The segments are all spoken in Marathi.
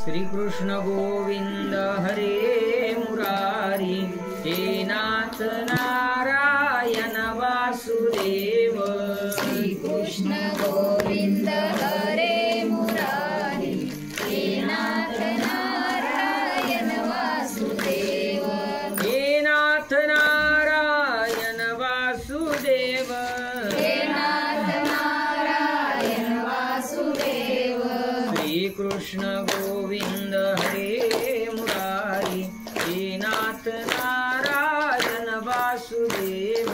श्रीकृष्ण गोविंद हरे मुरारी, हे नाथ नारायण वासुदेव। श्रीकृष्ण गोविंद हरे मुरारी, हे नाथ नारायण वासुदेव। हे नाथ नारायण वासुदेव, हे नाथ नारायण वासुदेव। श्रीकृष्ण गोविंद हरे मुरारी, हे नाथ नारायण वासुदेव।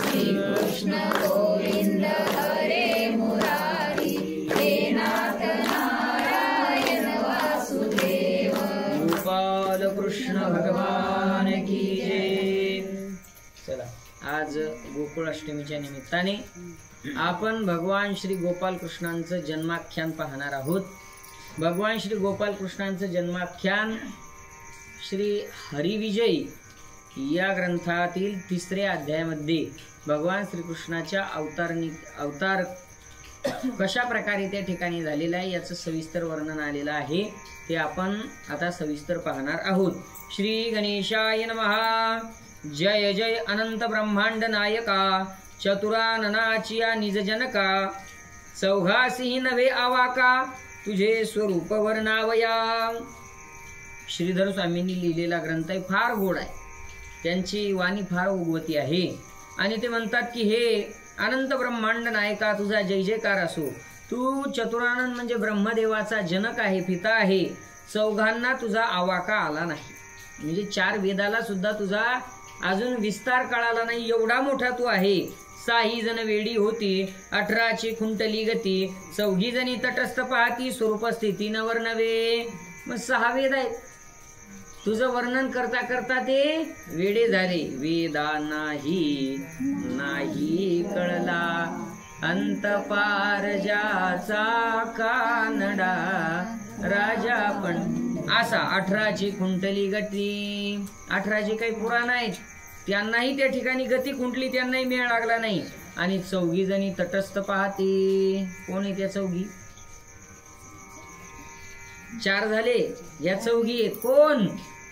श्रीकृष्ण गोविंद हरे मुरारी, हे नाथ नारायण वासुदेव। गोपाल कृष्ण भगवान की जय। चला, आज गोकुळाष्टमीच्या निमित्ताने आपण भगवान श्री गोपाल कृष्णांचं जन्माख्यान पाहणार आहोत। भगवान श्री गोपाल कृष्णांचं जन्माख्यान श्री हरिविजय या ग्रंथातील 3ऱ्या अध्यायामध्ये भगवान श्रीकृष्णाच्या अवतार कशा प्रकारे त्या ठिकाणी झालेला आहे याचं सविस्तर वर्णन आलेलं आहे। ते आपण आता सविस्तर पाहणार आहोत। श्री गणेशाय नमः। जय जय अनंत ब्रह्मांड नायका, चतुराननाचिया निज जनका, चौघासी नवे आवाका, तुझे स्वरूप वर्णावया। श्रीधर स्वामींनी लिहिलेला ग्रंथ आहे, फार गोड आहे, त्यांची वाणी फार उगवती आहे। आणि ते म्हणतात की हे अनंत ब्रह्मांड नायका, तुझा जय जयकार असो। तू चतुरानन म्हणजे ब्रह्मदेवाचा जनक आहे, पिता आहे। चौघांना तुझा आवाका आला नाही, म्हणजे 4 वेदाला सुद्धा तुझा अजून विस्तार कळाला नाही, एवढा मोठा तू आहे। 6 जण वेडी होती, 18ची खुंटली गती, 4 जणी तटस्थ पाहती, स्वरूप स्थिती नवर नवे। मग 6 वेद आहेत, तुझं वर्णन करता करता ते वेडे झाले। वेदा नाही नाही कळला, अंत पार ज्याचा कानडा, राजा पण असा। 18ची खुंटली गती, 18चे काही पुराण आहेत, त्यांनाही त्या ठिकाणी गती खुंटली, त्यांनाही मेळ लागला नाही। आणि 4 जणी तटस्थ पाहते, कोण आहे त्या 4? 4 झाले, या 4 आहेत कोण?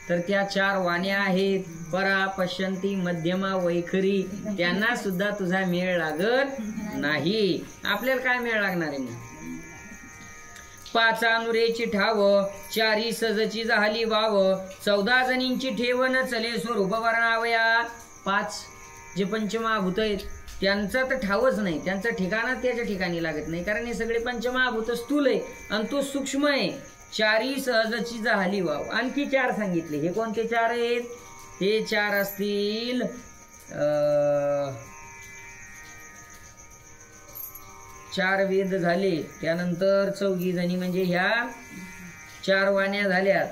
तर त्या 4 वाण्या आहेत, परा, पश्यंती, मध्यमा, वैखरी। त्यांना सुद्धा तुझा मेळ लागत नाही। आपल्याला काय मेळ लागणार आहे मग? 5 अनुरेची ठाव, 4 सजची झाली वाव, 14 जणींची ठेवण चले स्वरूप वर्णावया। 5 जे पंचमहाभूत आहेत त्यांचा तर ठावच नाही, त्यांचं ठिकाणच त्याच्या ठिकाणी लागत नाही, कारण हे सगळे पंचमहाभूत स्थूल आहे आणि तो सूक्ष्म आहे। 4 सहजची झाली वाव। आणखी 4 सांगितले, हे कोणते 4 आहेत? हे 4 असतील 4 वेद झाले, त्यानंतर 4 जणी म्हणजे ह्या 4 वाण्या झाल्यात,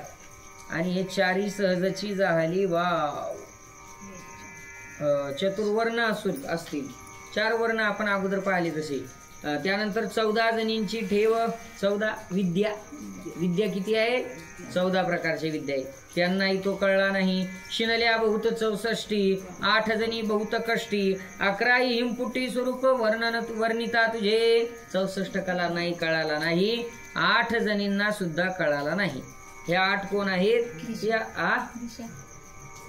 आणि हे 4 सहजची झाली वाव। चतुर्वर्ण असतील, 4 वर्ण आपण अगोदर पाहिले तसे। त्यानंतर 14 जणींची ठेव, 14 विद्या, विद्या किती आहे? 14 प्रकारच्या विद्या आहे, त्यांनाही तो कळला नाही। शिनल्या बहुत 64, 8 जणी बहुत कष्टी, 11 हिमपुटी स्वरूप वर्णिता तुझे। 64 कला नाही, कळाला नाही, 8 जणींना सुद्धा कळाला नाही। हे 8 कोण आहेत?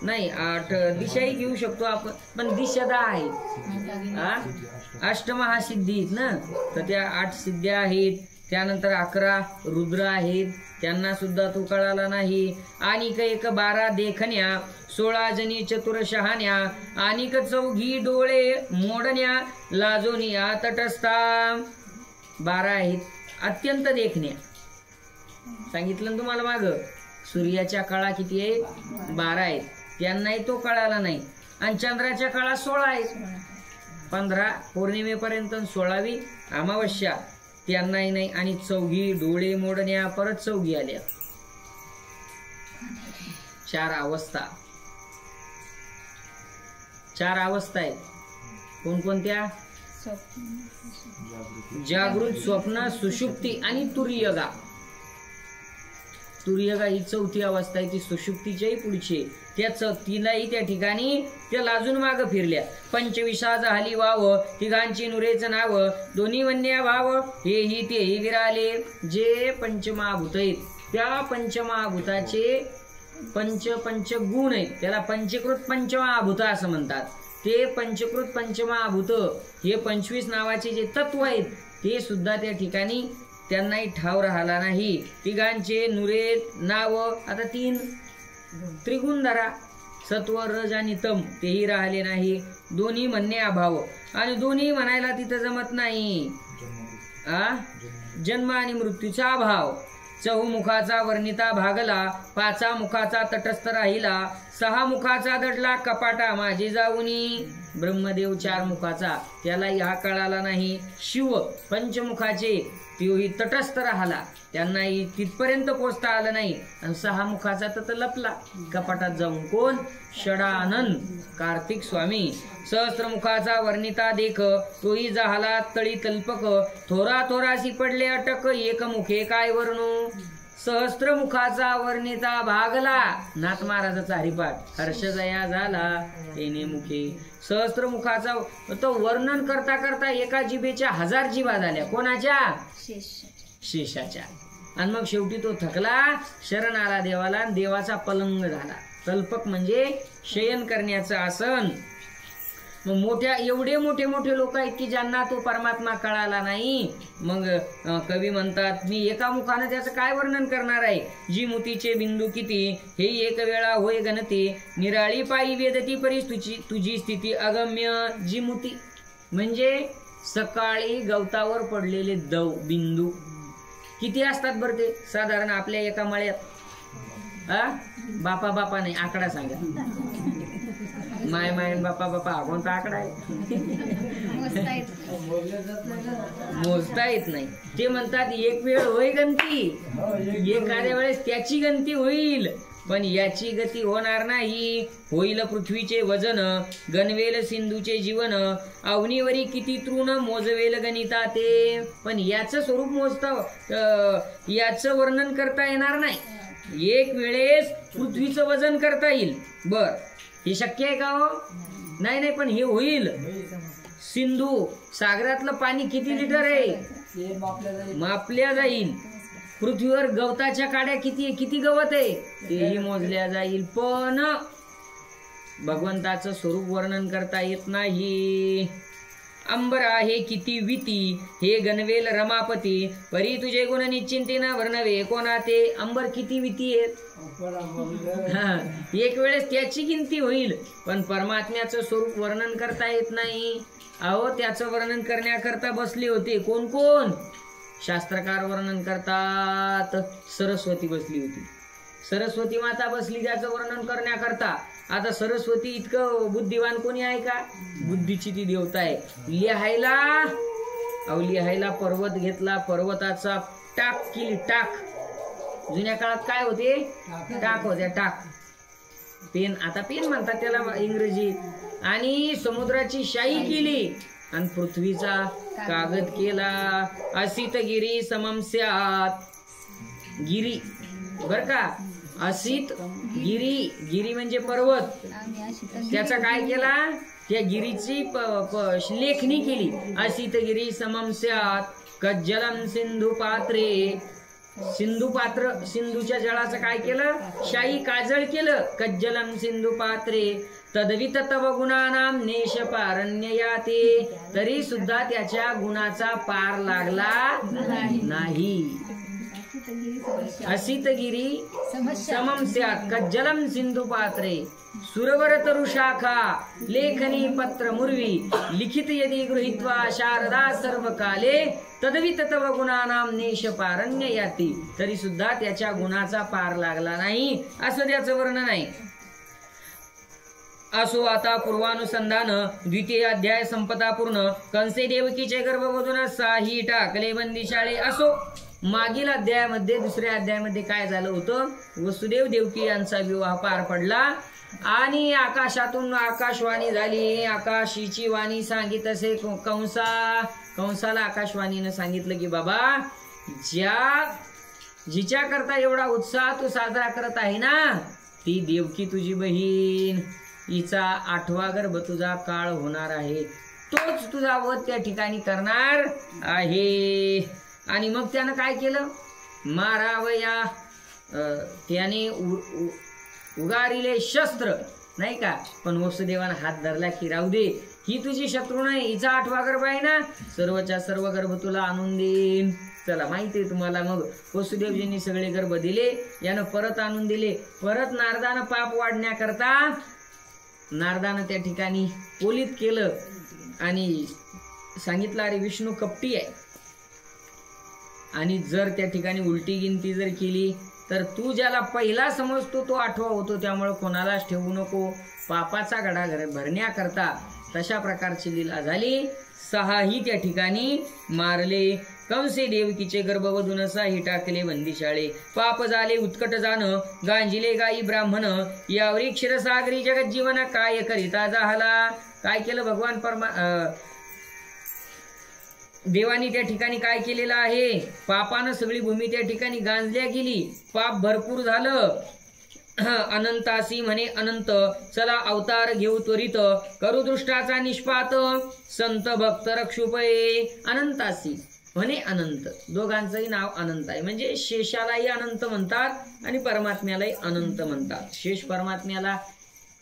नाही, 8 दिशाही घेऊ शकतो आपण, पण दिशा आहेत, अष्टमहासिद्धी आहेत ना, तर त्या 8 सिद्ध्या आहेत। त्यानंतर 11 रुद्र आहेत, त्यांना सुद्धा तो कळाला नाही। आणि 12 देखण्या, 16 जणी चतुर शहाण्या, आणि 4 डोळे मोडण्या, लाजोनिया तटस्था। 12 आहेत अत्यंत देखण्या, सांगितलं तुम्हाला माग। सूर्याच्या कळा किती आहे? 12 आहेत, त्यांनाही तो कळाला नाही। आणि चंद्राच्या कळा 16 आहेत, 15 पौर्णिमेपर्यंत, 16वी अमावस्या, त्यांनाही नाही। आणि 4 डोळे मोडण्या, परत 4 आल्या। 4 अवस्था, 4 अवस्था आहेत, कोणकोणत्या? जागृत, स्वप्न, सुषुप्ती आणि तुर्यगा। तुर्यगा ही 4थी अवस्था आहे, ती सुषुप्तीच्याही पुढची। तिलाही त्या ठिकाणी त्या लाजून माग फिरल्या। 25 झाली वाव, 3 नुरेच नाव, दोन्ही वन्या भाव, हेही तेही विराले। जे पंचमहाभूत आहेत त्या पंचमहाभूताचे पंच गुण आहेत, त्याला पंचीकृत पंचमहाभूत असं म्हणतात. ते पंचकृत पंचमहाभूत हे 25 नावाचे जे तत्व आहेत ते सुद्धा त्या ठिकाणी त्यांनाही ठाव राहिला नाही. तिघांचे नुरे नाव आता 3 त्रिगुण धरा, सत्व रज आणि तम, तेही राहिले नाही. दोन्ही म्हणणे अभाव, आणि दोन्ही म्हणायला तिथं जमत नाही. जन्म आणि मृत्यूचा अभाव. चहुमुखाचा वर्णिता भागला, 5 मुखाचा तटस्थ राहिला, 6 मुखाचा दडला कपाटा माझे जाऊनी. ब्रह्मदेव 4 मुखाचा, त्यालाही हा कळाला नाही. शिव पंचमुखाचे, तोही तटस्थ राहिला, त्यांनाही तिथपर्यंत पोचता आलं नाही. आणि 6 मुखाचा तर लपला कपाटात जाऊन. कोण? षडानंद कार्तिक स्वामी. सहस्त्रमुखाचा वर्णिता देख, तोही झाला तळी तल्पक, थोरा थोराशी पडले अटक, एक मुखे काय वर्णू. सहस्त्रमुखाचा वर्णिता भागला, नाथ महाराजाचा हरिपाठ, हर्षजया झाला तेने मुखे. सहस्त्रमुखाचा तो वर्णन करता करता एका जिभेच्या 1000 जिभा झाल्या. कोणाच्या? शेषाच्या. आणि मग शेवटी तो थकला, शरण आला देवाला, देवाचा पलंग झाला. तल्पक म्हणजे शयन करण्याचं आसन. मग मोठ्या एवढे मोठे मोठे लोक आहेत की ज्यांना तो परमात्मा कळाला नाही. मग कवी म्हणतात, मी एका मुखानं त्याचं काय वर्णन करणार आहे. जी मुतीचे बिंदू किती, हे एक वेळा होय गणती, निराळी पायी वेदती परी तुझी स्थिती अगम्य. जी मुती म्हणजे सकाळी गवतावर पडलेले बिंदू किती असतात बरं ते साधारण आपल्या एका मळ्यात? बापा नाही, आकडा सांगा. माय बापा हा कोणता आकडा आहे? मोजता येत नाही. ते म्हणतात एक वेळ होय गंती, एखाद्या वेळेस त्याची गंती होईल, पण याची गती होणार नाही. होईल पृथ्वीचे वजन, गणवेल सिंधूचे जीवन, अवनीवरी किती तृण मोजवेल गणिता ते. पण याचं स्वरूप मोजता, याचं वर्णन करता येणार नाही. एक वेळेस पृथ्वीचं वजन करता येईल, बर हे शक्य आहे का हो? नाही, पण हे होईल. सिंधू सागरातलं पाणी किती लिटर आहे मापल्या जाईल. पृथ्वीवर गवताच्या काड्या किती गवत आहे तेही मोजल्या जाईल. पण भगवंताचं स्वरूप वर्णन करता येत नाही. अंबर आहे किती विती, हे गणवेल रमापती, परी तुझे गुण निश्चिंतीनं वर्णवे कोणा ते. अंबर किती विती आहेत, एक वेळेस त्याची गिनती होईल, पण परमात्म्याचं स्वरूप वर्णन करता येत नाही. अहो त्याचं वर्णन करण्याकरता बसले होते कोण कोण? शास्त्रकार वर्णन करतात. सरस्वती बसली होती, सरस्वती माता बसली त्याचं वर्णन करण्याकरता. आता सरस्वती इतकं बुद्धिवान कोणी आहे का? बुद्धीची ती देवता आहे. लिहायला पर्वत घेतला, पर्वताचा टाक केली. टाक जुन्या काळात काय होते? टाक होत्या, टाक. पेन, आता पेन म्हणतात त्याला इंग्रजीत. आणि समुद्राची शाई केली आणि पृथ्वीचा कागद केला. असित गिरी सममस्यात, गिरी बर का, असित गिरी म्हणजे पर्वत. त्याचा काय केला? त्या गिरीची लेखणी केली. असित गिरी सममस्यात कज्जलम सिंधू पात्रे. सिंधू पात्र, सिंधूच्या जळाचं काय केलं? शाई काजळ केलं. कज्जलम सिंधू पात्रे तद्वित तव गुणानाम नेश पारण्ययाते. तरी सुद्धा त्याच्या गुणाचा पार लागला नाही. असितगिरी सममस्यात कज्जलम सिंधू पात्रे सुरवर तरु शाखा लेखनी पत्र मुर्वी लिखित यदि गृहीत्वा शारदा सर्व काले तद्वित तव गुणानाम नेश पारण्ययाती. तरी सुद्धा त्याच्या गुणाचा पार लागला नाही असं त्याचं वर्णन आहे. असो आता पूर्वानुसंधान द्वितीय अध्याय संपता पूर्ण. कंसे देवकीचे गर्भवधून साही टाकले बंदिशाळे. असो मागील अध्यायामध्ये, दुसऱ्या अध्यायामध्ये काय झालं होतं? वसुदेव देवकी यांचा विवाह पार पडला आणि आकाशातून आकाशवाणी झाली. आकाशीची वाणी सांगित असे कंसाला आकाशवाणीनं सांगितलं की बाबा, जिच्या करता एवढा उत्साह तू साजरा करत आहे ना, ती देवकी तुझी बहीण, हिचा 8वा गर्भ तुझा काळ होणार आहे, तोच तुझा वध त्या ठिकाणी करणार आहे. आणि मग त्यानं काय केलं? मारावया त्याने उगारिले शस्त्र नाही का, पण वसुदेवानं हात धरला की राहू दे, ही तुझी शत्रू नाही, हिचा 8वा गर्भ आहे ना, सर्वच्या सर्व गर्भ तुला आणून देईन. चला माहिती आहे तुम्हाला. मग वसुदेवजींनी सगळे गर्भ दिले, यानं परत आणून दिले. परत नारदानं पाप वाढण्याकरता नारदानं त्या ठिकाणी पोलित केलं आणि सांगितलं अरे विष्णू कपटी आहे, आणि जर त्या ठिकाणी उलटी गिनती जर केली तर तू ज्याला पहिला समजतो तो 8वा होतो, त्यामुळे कोणालाच ठेवू नको. पापाचा गडा भरण्याकरता तशा प्रकारची लीला झाली. 6ही त्या ठिकाणी मारले. कंसे देवकीचे गर्भवधून 6ही टाकले बंदिशाळे. पाप झाले उत्कट जाण, गांजिले गाई ब्राह्मण, यावरी क्षीरसागरी जगत जीवन काय करिता झाला. काय केलं भगवान देवानी त्या ठिकाणी काय केलेलं आहे, पापानं सगळी भूमी त्या ठिकाणी गांजल्या गेली, पाप भरपूर झालं. अनंतासी म्हणे अनंत, चला अवतार घेऊ त्वरित, करू दृष्टाचा निष्पात, संत भक्त रक्षुपये. अनंतासी म्हणे अनंत, दोघांचंही नाव अनंत आहे. म्हणजे शेषालाही अनंत म्हणतात आणि परमात्म्यालाही अनंत म्हणतात. शेष परमात्म्याला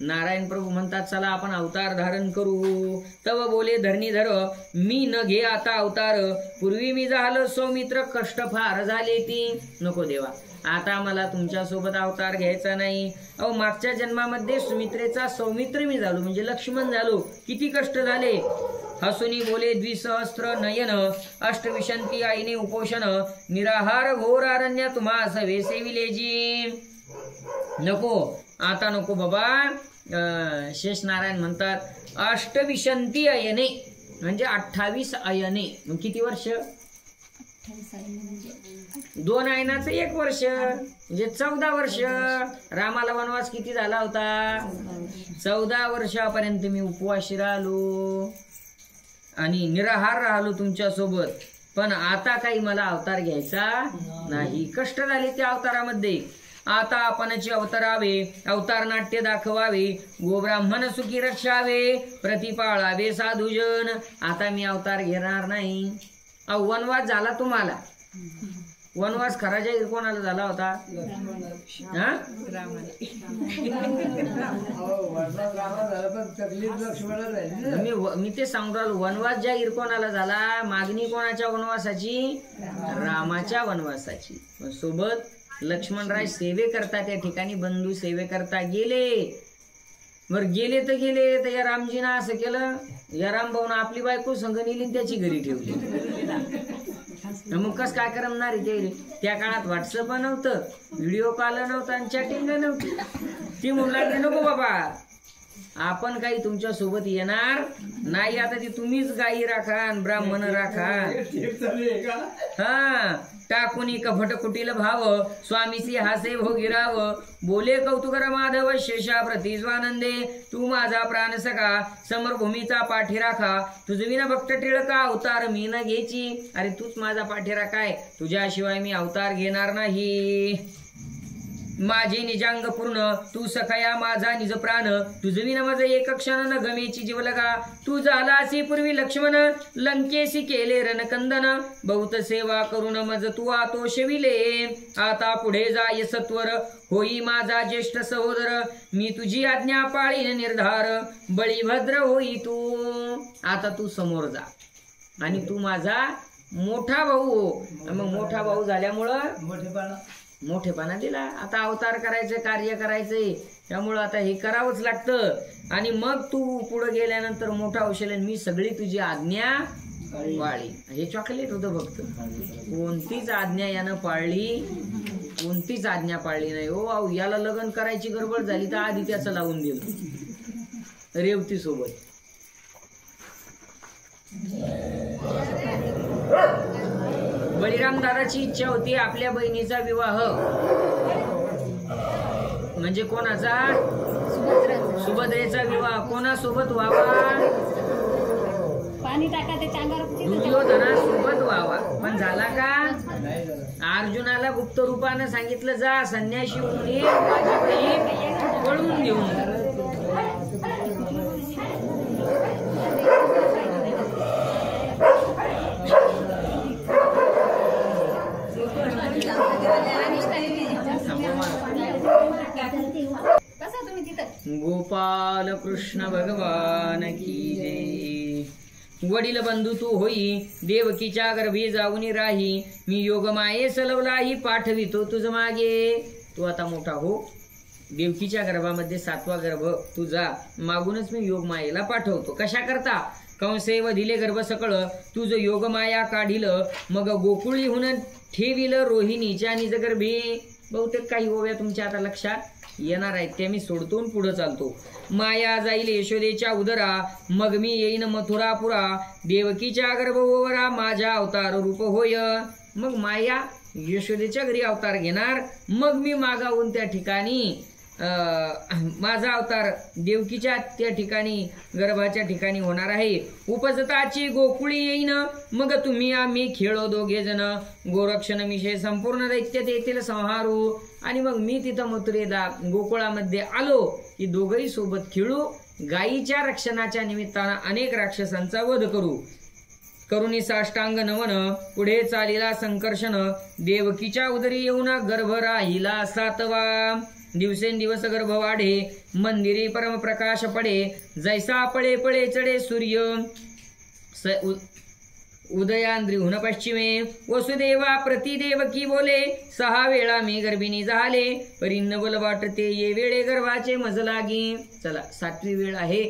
नारायण प्रभू म्हणतात चला आपण अवतार धारण करू. तव बोले धरणीधर, मी न घे आता अवतार, पूर्वी मी झालं सौमित्र, कष्ट फार झाले ती. नको देवा, आता मला तुमच्या सोबत अवतार घ्यायचा नाही. अहो मागच्या जन्मामध्ये सुमित्रेचा सौमित्र मी झालो, म्हणजे लक्ष्मण झालो, किती कष्ट झाले. हसुनी बोले द्विसहस्त्र नयन, अष्टविशंती आईने उपोषण, निराहार घोर अरण्य तुम्हा सवे सेविलेजी. नको, आता नको बाबा. शेष नारायण म्हणतात अष्टविशंती अयने म्हणजे 28 अयने. मग किती वर्ष? 2 अयनाचं 1 वर्ष म्हणजे 14 वर्ष. रामाला वनवास किती झाला होता? 14 वर्षापर्यंत मी उपवाशी राहिलो आणि निराहार राहिलो तुमच्या सोबत. पण आता काही मला अवतार घ्यायचा नाही. कष्ट झाले त्या अवतारामध्ये. आता आपणची अवतरावे, अवतार नाट्य दाखवावे, गोब्राह्मण सुखी रक्षावे, प्रतिपाळावे साधुजन. आता मी अवतार घेणार नाही. वनवास झाला तुम्हाला. वनवास खरा जाहीर कोणाला झाला होता? मी ते सांगू राहिलो. वनवास जाहीर कोणाला झाला? मागणी कोणाच्या वनवासाची? रामाच्या वनवासाची. सोबत लक्ष्मणराय सेवे करता त्या ठिकाणी बंधू सेवे करता गेले. बर गेले तर या रामजीनं असं केलं, या रामभाऊनं आपली बायको संग नेली त्याची घरी ठेवली. मग कस काय करणार ते? त्या काळात व्हॉट्सअप नव्हतं, व्हिडिओ कॉल नव्हता आणि चॅटिंग नव्हती. ती म्हणणार नको बाबा, आपण काही तुमच्या सोबत येणार नाही. आता ती तुम्हीच गायी राखा आणि ब्राह्मण राखा. हा टाकुनी कपट कुटील भाव, स्वामीसी हासे भोगिराव, बोले कौतुकर माधव शेषा प्रतिस्वानंदे. तू माझा प्राण सखा, समरभूमीचा पाठी राखा, तुझविना भक्त टिळका अवतार मी न घ्यायची. अरे तूच माझा पाठी राखाय, तुझ्याशिवाय मी अवतार घेणार नाही. माझे निजांग पूर्ण, तू सखया माझा निज प्राण, तुझविना माझं एक क्षण न गमेची जीवलगा. तू झालासी पूर्वी लक्ष्मण, लंकेशी केले रणकंदन, बहुत सेवा करून मज तू आतोषविले. आता पुढे जाय सत्वर, होई माझा ज्येष्ठ सहोदर, मी तुझी आज्ञा पाळीन निर्धार, बळीभद्र होई तू. आता तू समोर जा आणि तू माझा मोठा भाऊ हो. मग मोठा भाऊ झाल्यामुळं मोठेपणा दिला. आता अवतार करायचं, कार्य करायचंय, त्यामुळं आता हे करावंच लागतं. आणि मग तू पुढे गेल्यानंतर मोठा होशील, मी सगळी तुझी आज्ञा पाळली. हे चॉकलेट होतं फक्त. कोणतीच आज्ञा यानं पाळली, कोणतीच आज्ञा पाळली नाही. ओ याला लग्न करायची गडबड झाली तर आधी त्याचं लावून दिलं रेवती सोबत. बळीराम दादाची इच्छा होती आपल्या बहिणीचा विवाह म्हणजे कोणाचा? सुभद्रेचा विवाह कोणासोबत व्हावा? पाणी टाका त्याच्या अंगावर, दुर्योधनासोबत व्हावा. पण झाला का? अर्जुनाला गुप्त रूपानं सांगितलं जा संन्याशी होऊन ये, माझी बहीण पळून घेऊन. कृष्ण भगवान की जय। वडील बंधू तू होई देवकीच्या गर्भी जाऊन राही, मी योगमाये सलवलाही पाठवितो तुझ मागे। तू आता मोठा हो, देवकीच्या गर्भामध्ये 7वा गर्भ तू जा, मागूनच मी योगमायेला पाठवतो। कशा करता? कंसे वधिले गर्भ सकळ तुझ योगमाया काढिल, मग गोकुळीहून ठेविल रोहिणीच्या निज गर्भी। बहुतेक काही ओव्या तुमच्या आता लक्षात येणार आहेत, त्या मी सोडतो पुढे चालतो। माया जाईल यशोदेच्या उदरा, मग मी येईन मथुरापुरा, देवकीच्या गर्भोवरा माझ्या अवतार रूप होय। मग माया यशोदेच्या घरी अवतार घेणार, मग मी मागावून त्या ठिकाणी माझा अवतार देवकीच्या त्या ठिकाणी गर्भाच्या ठिकाणी होणार आहे। उपजताची गोकुळी येईन, मग तुम्ही आम्ही खेळो दोघे जण, गोरक्षण मिशे संपूर्ण दैत्य तेथील संहारू। आणि मग मी तिथं मथुरेला गोकुळामध्ये आलो की दोघही सोबत खेळू, गायीच्या रक्षणाच्या निमित्तानं अनेक राक्षसांचा वध करू। करुणी साष्टांग नमन पुढे चालिला संकर्षण, देवकीच्या उदरी येऊन गर्भ राहिला 7वा। दिवसेंदिवस गर्भ वाढे, मंदिरी परम प्रकाश पडे, जैसा पळे पळे चढे सूर्य उदयांद्रिहून पश्चिमे। वसुदेवा प्रतिदेवकी बोले, 6 वेळा मी गर्भिणी झाले, परी नवल वाटते ये वेळे गर्भाचे मज लागी। चला 7वी वेळ आहे,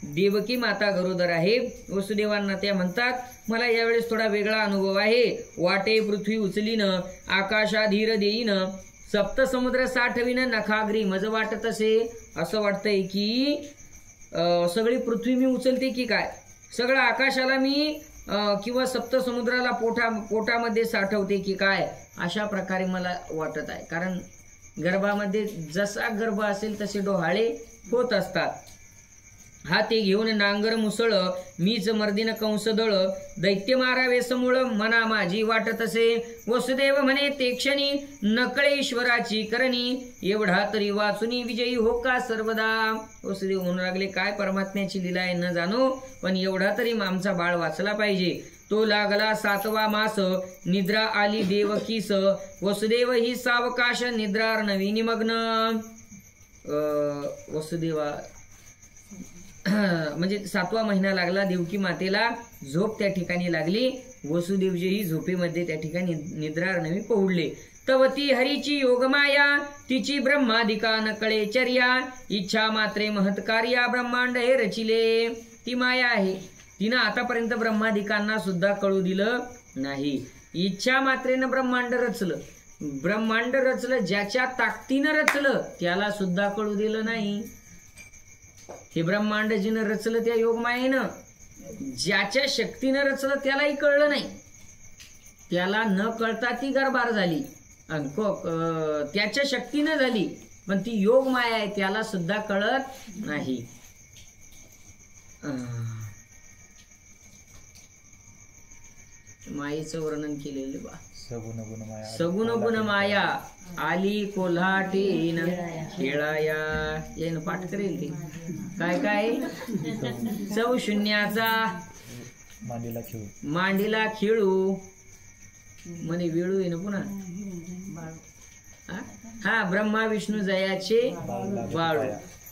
देवकी माता गरोदर आहे। वसुदेवांना त्या म्हणतात, मला यावेळेस थोडा वेगळा अनुभव आहे। वाटे पृथ्वी उचलीन, आकाशाधीर देईन, सप्त समुद्र साठविन, नखाग्री मज वाटत असे। असं वाटतंय की सगळी पृथ्वी मी उचलते की काय, सगळं आकाशाला मी किंवा सप्त समुद्राला पोटामध्ये साठवते की काय, अशा प्रकारे मला वाटत आहे। कारण गर्भामध्ये जसा गर्भ असेल तसे डोहाळे होत असतात। हाती घेऊन नांगर मुसळ, मीच मर्दिन कंसदळ, दैत्य मारावे समूळ मना माझी वाटत असे। वसुदेव म्हणे ते क्षणी, नकळे ईश्वराची करणी, एवढा तरी वाचुनी विजयी हो का सर्वदा। वसुदेव म्हणू लागले, काय परमात्म्याची लीला आहे न जाणो, पण एवढा तरी आमचा बाळ वाचला पाहिजे। तो लागला 7वा मास, निद्रा आली देवकीस, वसुदेव ही सावकाश निद्रार नवी निमग्न। वसुदेवा म्हणजे 7वा महिना लागला, देवकी मातेला झोप त्या ठिकाणी लागली। वसुदेवजीही झोपेमध्ये त्या ठिकाणी निद्रार नवी पहुडले। तवती हरीची योगमाया, तिची ब्रह्मादिका नकळे चर्या, इच्छा मात्रे महत्कार्या ब्रह्मांड हे रचिले। ती माया आहे, तिनं आतापर्यंत ब्रह्मादिकांना सुद्धा कळू दिलं नाही। इच्छा मात्रेनं ब्रह्मांड रचलं, ब्रह्मांड रचलं, ज्याच्या ताकदीनं रचलं त्याला सुद्धा कळू दिलं नाही। हे ब्रह्मांड जिनं रचलं त्या योगमायेनं, ज्याच्या शक्तीनं रचलं त्यालाही कळलं नाही, त्याला न कळता ती गर्भार झाली, त्याच्या शक्तीनं झाली, पण ती योगमाया आहे त्याला सुद्धा कळत नाही। मायेचं वर्णन केलेलं बा, सगुण गुण माया आली कोल्हाटीन खेळाया। यानं पाठ करेल ते काय काय, चौ शून्याचा मांडीला खेळू म्हणे वेळू आहे ना पुन्हा। हा ब्रह्मा विष्णू जयाचे बाळू,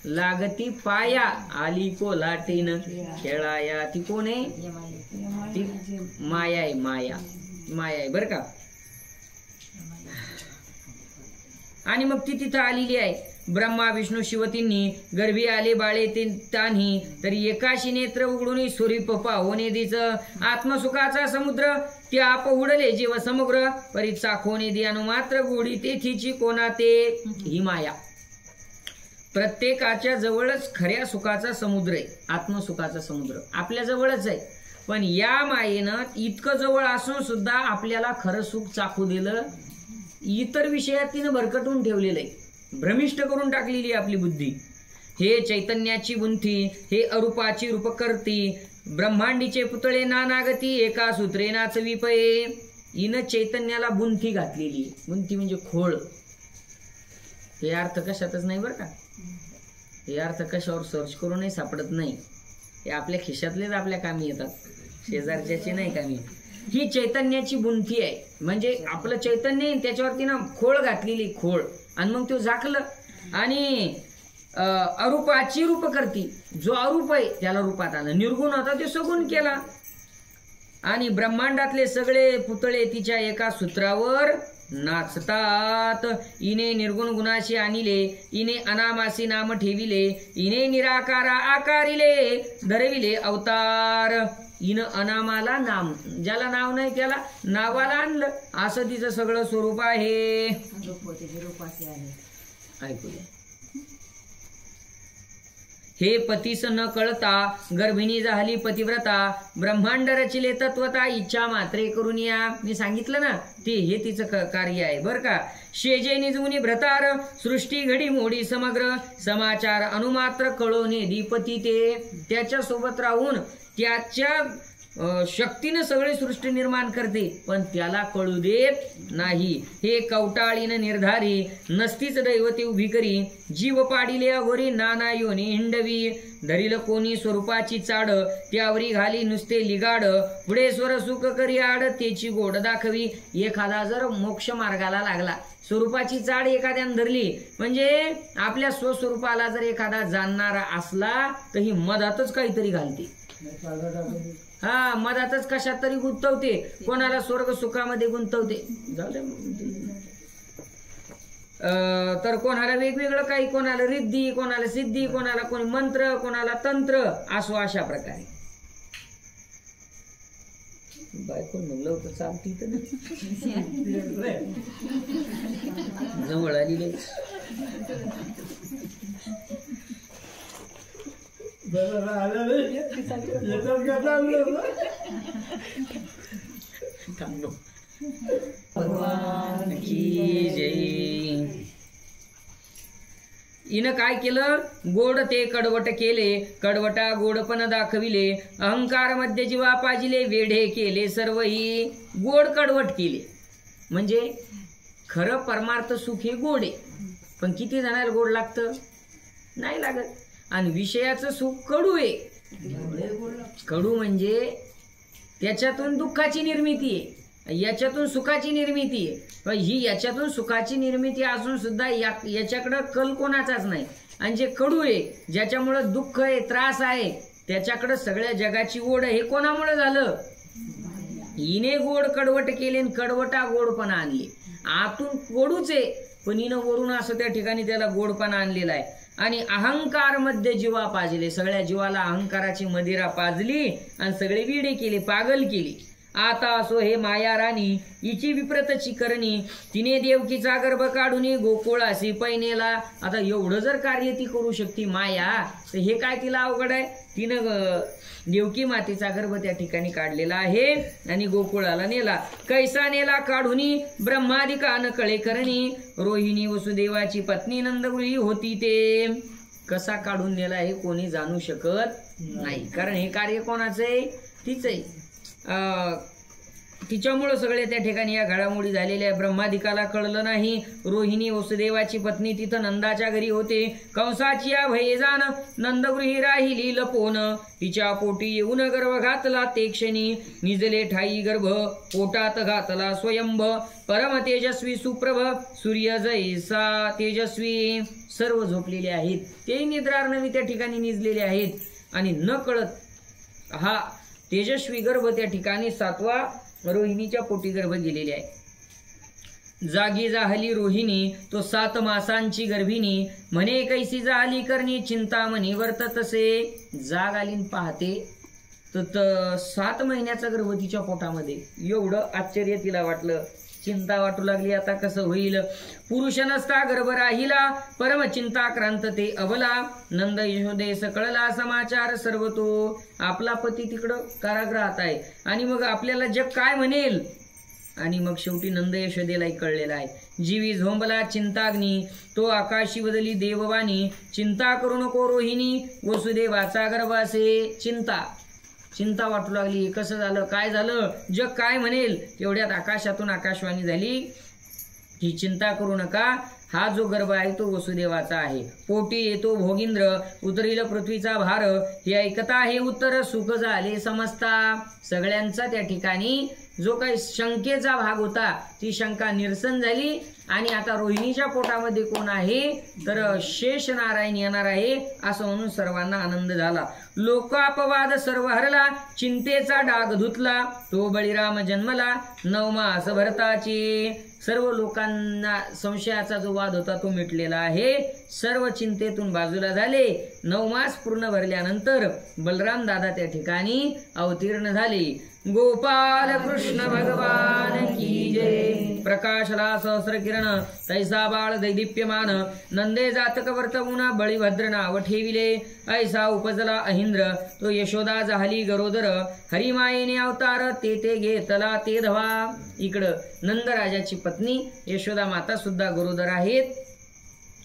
लागती पाया आली कोल्हाटीन खेळाया। ती कोण आहे? ती माया आहे, माया माया आहे बरं का। आणि मग ती तिथं आलेली आहे। ब्रह्मा विष्णू शिवतींनी गर्भी आले बाळे ते तान्ही, तरी एकाशी नेत्र उघडून स्वरूप पाहोने दिच, आत्मसुखाचा समुद्र त्या पहुडले जीव समग्र, परी चाखोने दियानु मात्र गोडी तेथीची कोणा ते। ही माया प्रत्येकाच्या जवळच खऱ्या सुखाचा समुद्र आहे, आत्मसुखाचा समुद्र आपल्या जवळच आहे। पण या मायेनं इतकं जवळ असून सुद्धा आपल्याला खरं सुख चाखू दिलं, इतर विषयात तिनं भरकटून ठेवलेलं आहे, भ्रमिष्ट करून टाकलेली आपली बुद्धी। हे चैतन्याची बुंथी, हे अरूपाची रूपकर्ती, ब्रह्मांडीचे पुतळे नानागती, एका सूत्रे नाचवी पये। हिनं चैतन्याला बुंथी घातलेली, बुंथी म्हणजे खोळ। हे अर्थ कशातच नाही बरं का, हे अर्थ कशावर सर्च करूनही सापडत नाही, हे आपल्या खिशातलेच आपल्या कामी येतात, शेजारच्याचे नाही कामी। ही चैतन्याची बुंथी आहे, म्हणजे आपलं चैतन्य त्याच्यावरती ना खोळ घातलेली, खोळ, आणि मग तो झाकलं आणि अरूपाची रूप करती. जो अरूप आहे त्याला रूपात आलं. निर्गुण होता ते सगुण केला. आणि ब्रह्मांडातले सगळे पुतळे तिच्या एका सूत्रावर नाचतात. इने निर्गुण गुणाशी आणिले, इने अनामासी नाम ठेविले, इने निराकारा आकारिले, धरविले अवतार. इन अनामाला नाम, ज्याला नाव नाही त्याला नावाला आणलं. असं तिचं सगळं स्वरूप आहे. ऐकूया. हे पतीस न कळता गर्भिणी झाली पतिव्रता, ब्रह्मांड रचिले तत्वता इच्छा मात्रे करून या. मी सांगितलं ना ते हे तिचं कार्य आहे बर का. शेजे निजवुनी भ्रतार, सृष्टी घडी मोडी समग्र, समाचार अनुमात्र कळोने दीपती ते. त्याच्या सोबत राहून त्याच्या शक्तीनं सगळी सृष्टी निर्माण करते पण त्याला कळू देत नाही. हे कवटाळीनं निर्धारी नसतीच दैवते उभी करी, जीव पाडिले अघोरी नाना योनी हिंडवी, धरील कोणी स्वरूपाची चाड, त्यावरी घाली नुसते लिगाड, पुढे स्वर सुख करी आड, त्याची गोड दाखवी. एखादा जर मोक्ष मार्गाला लागला, स्वरूपाची चाड एखाद्यानं धरली म्हणजे आपल्या स्वस्वरूपाला जर एखादा जाणणारा असला तर ही मधातच काहीतरी घालते. हा, मधातच कशात तरी गुंतवते. कोणाला स्वर्ग सुखामध्ये गुंतवते तर कोणाला वेगवेगळं काही, कोणाला रिद्धी, कोणाला सिद्धी, कोणाला कोणी मंत्र, कोणाला तंत्र, असो अशा प्रकारे. बायको म्हणलं होतं चालती तर जवळ आली भगवान की जय. हिनं काय केलं? गोड ते कडवट केले, कडवटा गोडपण दाखविले, अहंकार मध्ये जीवा पाजिले, वेढे केले सर्वही. गोड कडवट केले म्हणजे खरं परमार्थ सुख हे गोड आहे पण किती जणांना गोड लागतं? नाही लागत. आणि विषयाचं सुख कडू आहे. कडू म्हणजे त्याच्यातून दुःखाची निर्मिती आहे, याच्यातून सुखाची निर्मिती आहे. ही याच्यातून सुखाची निर्मिती असून सुद्धा याच्याकडं कल कोणाचाच नाही. आणि जे कडू आहे, ज्याच्यामुळं दुःख आहे, त्रास आहे, त्याच्याकडं सगळ्या जगाची ओढ. हे कोणामुळे झालं? हिने गोड कडवट केले, कडवटा गोडपणा आणले. आतून गोडूच आहे पण हिनं वरून असं त्या ठिकाणी त्याला गोडपणा आणलेला आहे. आणि अहंकार मध्ये जीवा पाजले, सगळ्या जीवाला अहंकाराची मदिरा पाजली आणि सगळे विडे केले, पागल केली. आता असो हे माया राणी, हिची विप्रतची करणी, तिने देवकीचा गर्भ काढून गोकुळासी पैनेला. आता एवढं जर कार्य ती करू शकते माया, तर हे काय तिला अवघड आहे? तिनं देवकी मातेचा गर्भ त्या ठिकाणी काढलेला आहे आणि गोकुळाला नेला. कैसा नेला काढूनी ब्रह्मादिकान कळे करणी, रोहिणी वसुदेवाची पत्नी नंदगुळी होती ते. कसा काढून नेला हे कोणी जाणू शकत नाही, कारण हे कार्य कोणाचं आहे? तिचं आहे. तिच्यामुळे सगळे त्या ठिकाणी या घडामोडी झालेल्या. ब्रह्मादिकाला कळलं नाही. रोहिणी वसुदेवाची पत्नी तिथं नंदाच्या घरी होते. कंसाची या भयेजान नंदगृही राहिली लपोन, तिच्या पोटी येऊन गर्भ घातला ते क्षणी, निजले ठाई गर्भ पोटात घातला स्वयंभ, परम तेजस्वी सुप्रभ सूर्य जैसा तेजस्वी. सर्व झोपलेले आहेत, ते निद्रार्णवी त्या ठिकाणी निजलेले आहेत. आणि न कळत हा तेजस्वी गर्भ त्या ठिकाणी 7वा रोहिणीच्या पोटी गर्भ गेलेले आहे. जागी जाहली रोहिणी तो 7 मासांची गर्भिणी, म्हणे कैसी जाहली करणी चिंता म्हणे वर्त तसे. जाग आली पाहते तर 7 महिन्याचा गर्भ तिच्या पोटामध्ये. एवढं आश्चर्य तिला वाटलं, चिंता वाटू लागली. आता कसं होईल? पुरुष नसता गर्भ राहिला, परम चिंताक्रांत ते अबला, नंद यशोदेस कळला समाचार सर्व तो. आपला पती तिकडं कारागृहात आहे आणि मग आपल्याला जग काय म्हणेल? आणि मग शेवटी नंद यशोदेलाही कळलेला आहे. जीवी झोंबला चिंताग्नी, तो आकाशी बदली देववाणी, चिंता करू नको रोहिणी वसुदेवाचा गर्भ असे. चिंता वाटू लागली. कसं झालं? काय झालं? जग काय म्हणेल? तेवढ्यात आकाशातून आकाशवाणी झाली ही चिंता करू नका, हा जो गर्भ आहे तो वसुदेवाचा आहे. पोटी येतो भोगिंद्र, उतरील पृथ्वीचा भार, हे ऐकता हे उत्तर सुख झाले समजता. सगळ्यांचा त्या ठिकाणी जो काही शंकेचा भाग होता ती शंका निरसन झाली आणि आता रोहिणीच्या पोटामध्ये कोण आहे तर शेष नारायण येणार आहे असं म्हणून सर्वांना आनंद झाला. लोकापवाद सर्व हरला, चिंतेचा डाग धुतला, तो बळीराम जन्मला 9 मास भरताची. सर्व लोकांना संशयाचा जो वाद होता तो मिटलेला आहे. सर्व चिंतेतून बाजूला झाले. 9 मास पूर्ण भरल्यानंतर बलराम दादा त्या ठिकाणी अवतीर्ण झाले. गोपाल कृष्ण भगवान की जय. प्रकाशला सहस्र किरण तैसा बाळ दैदिप्यमान, नंदे जातक वर्तवून बळीभद्र नाव ठेविले. ऐसा उपजला अहिंद्र, तो यशोदा झाली गरोदर, हरिमायेने अवतार ते ते घेतला ते धवा. इकडं नंदराजाची पत्नी यशोदा माता सुद्धा गरोदर आहेत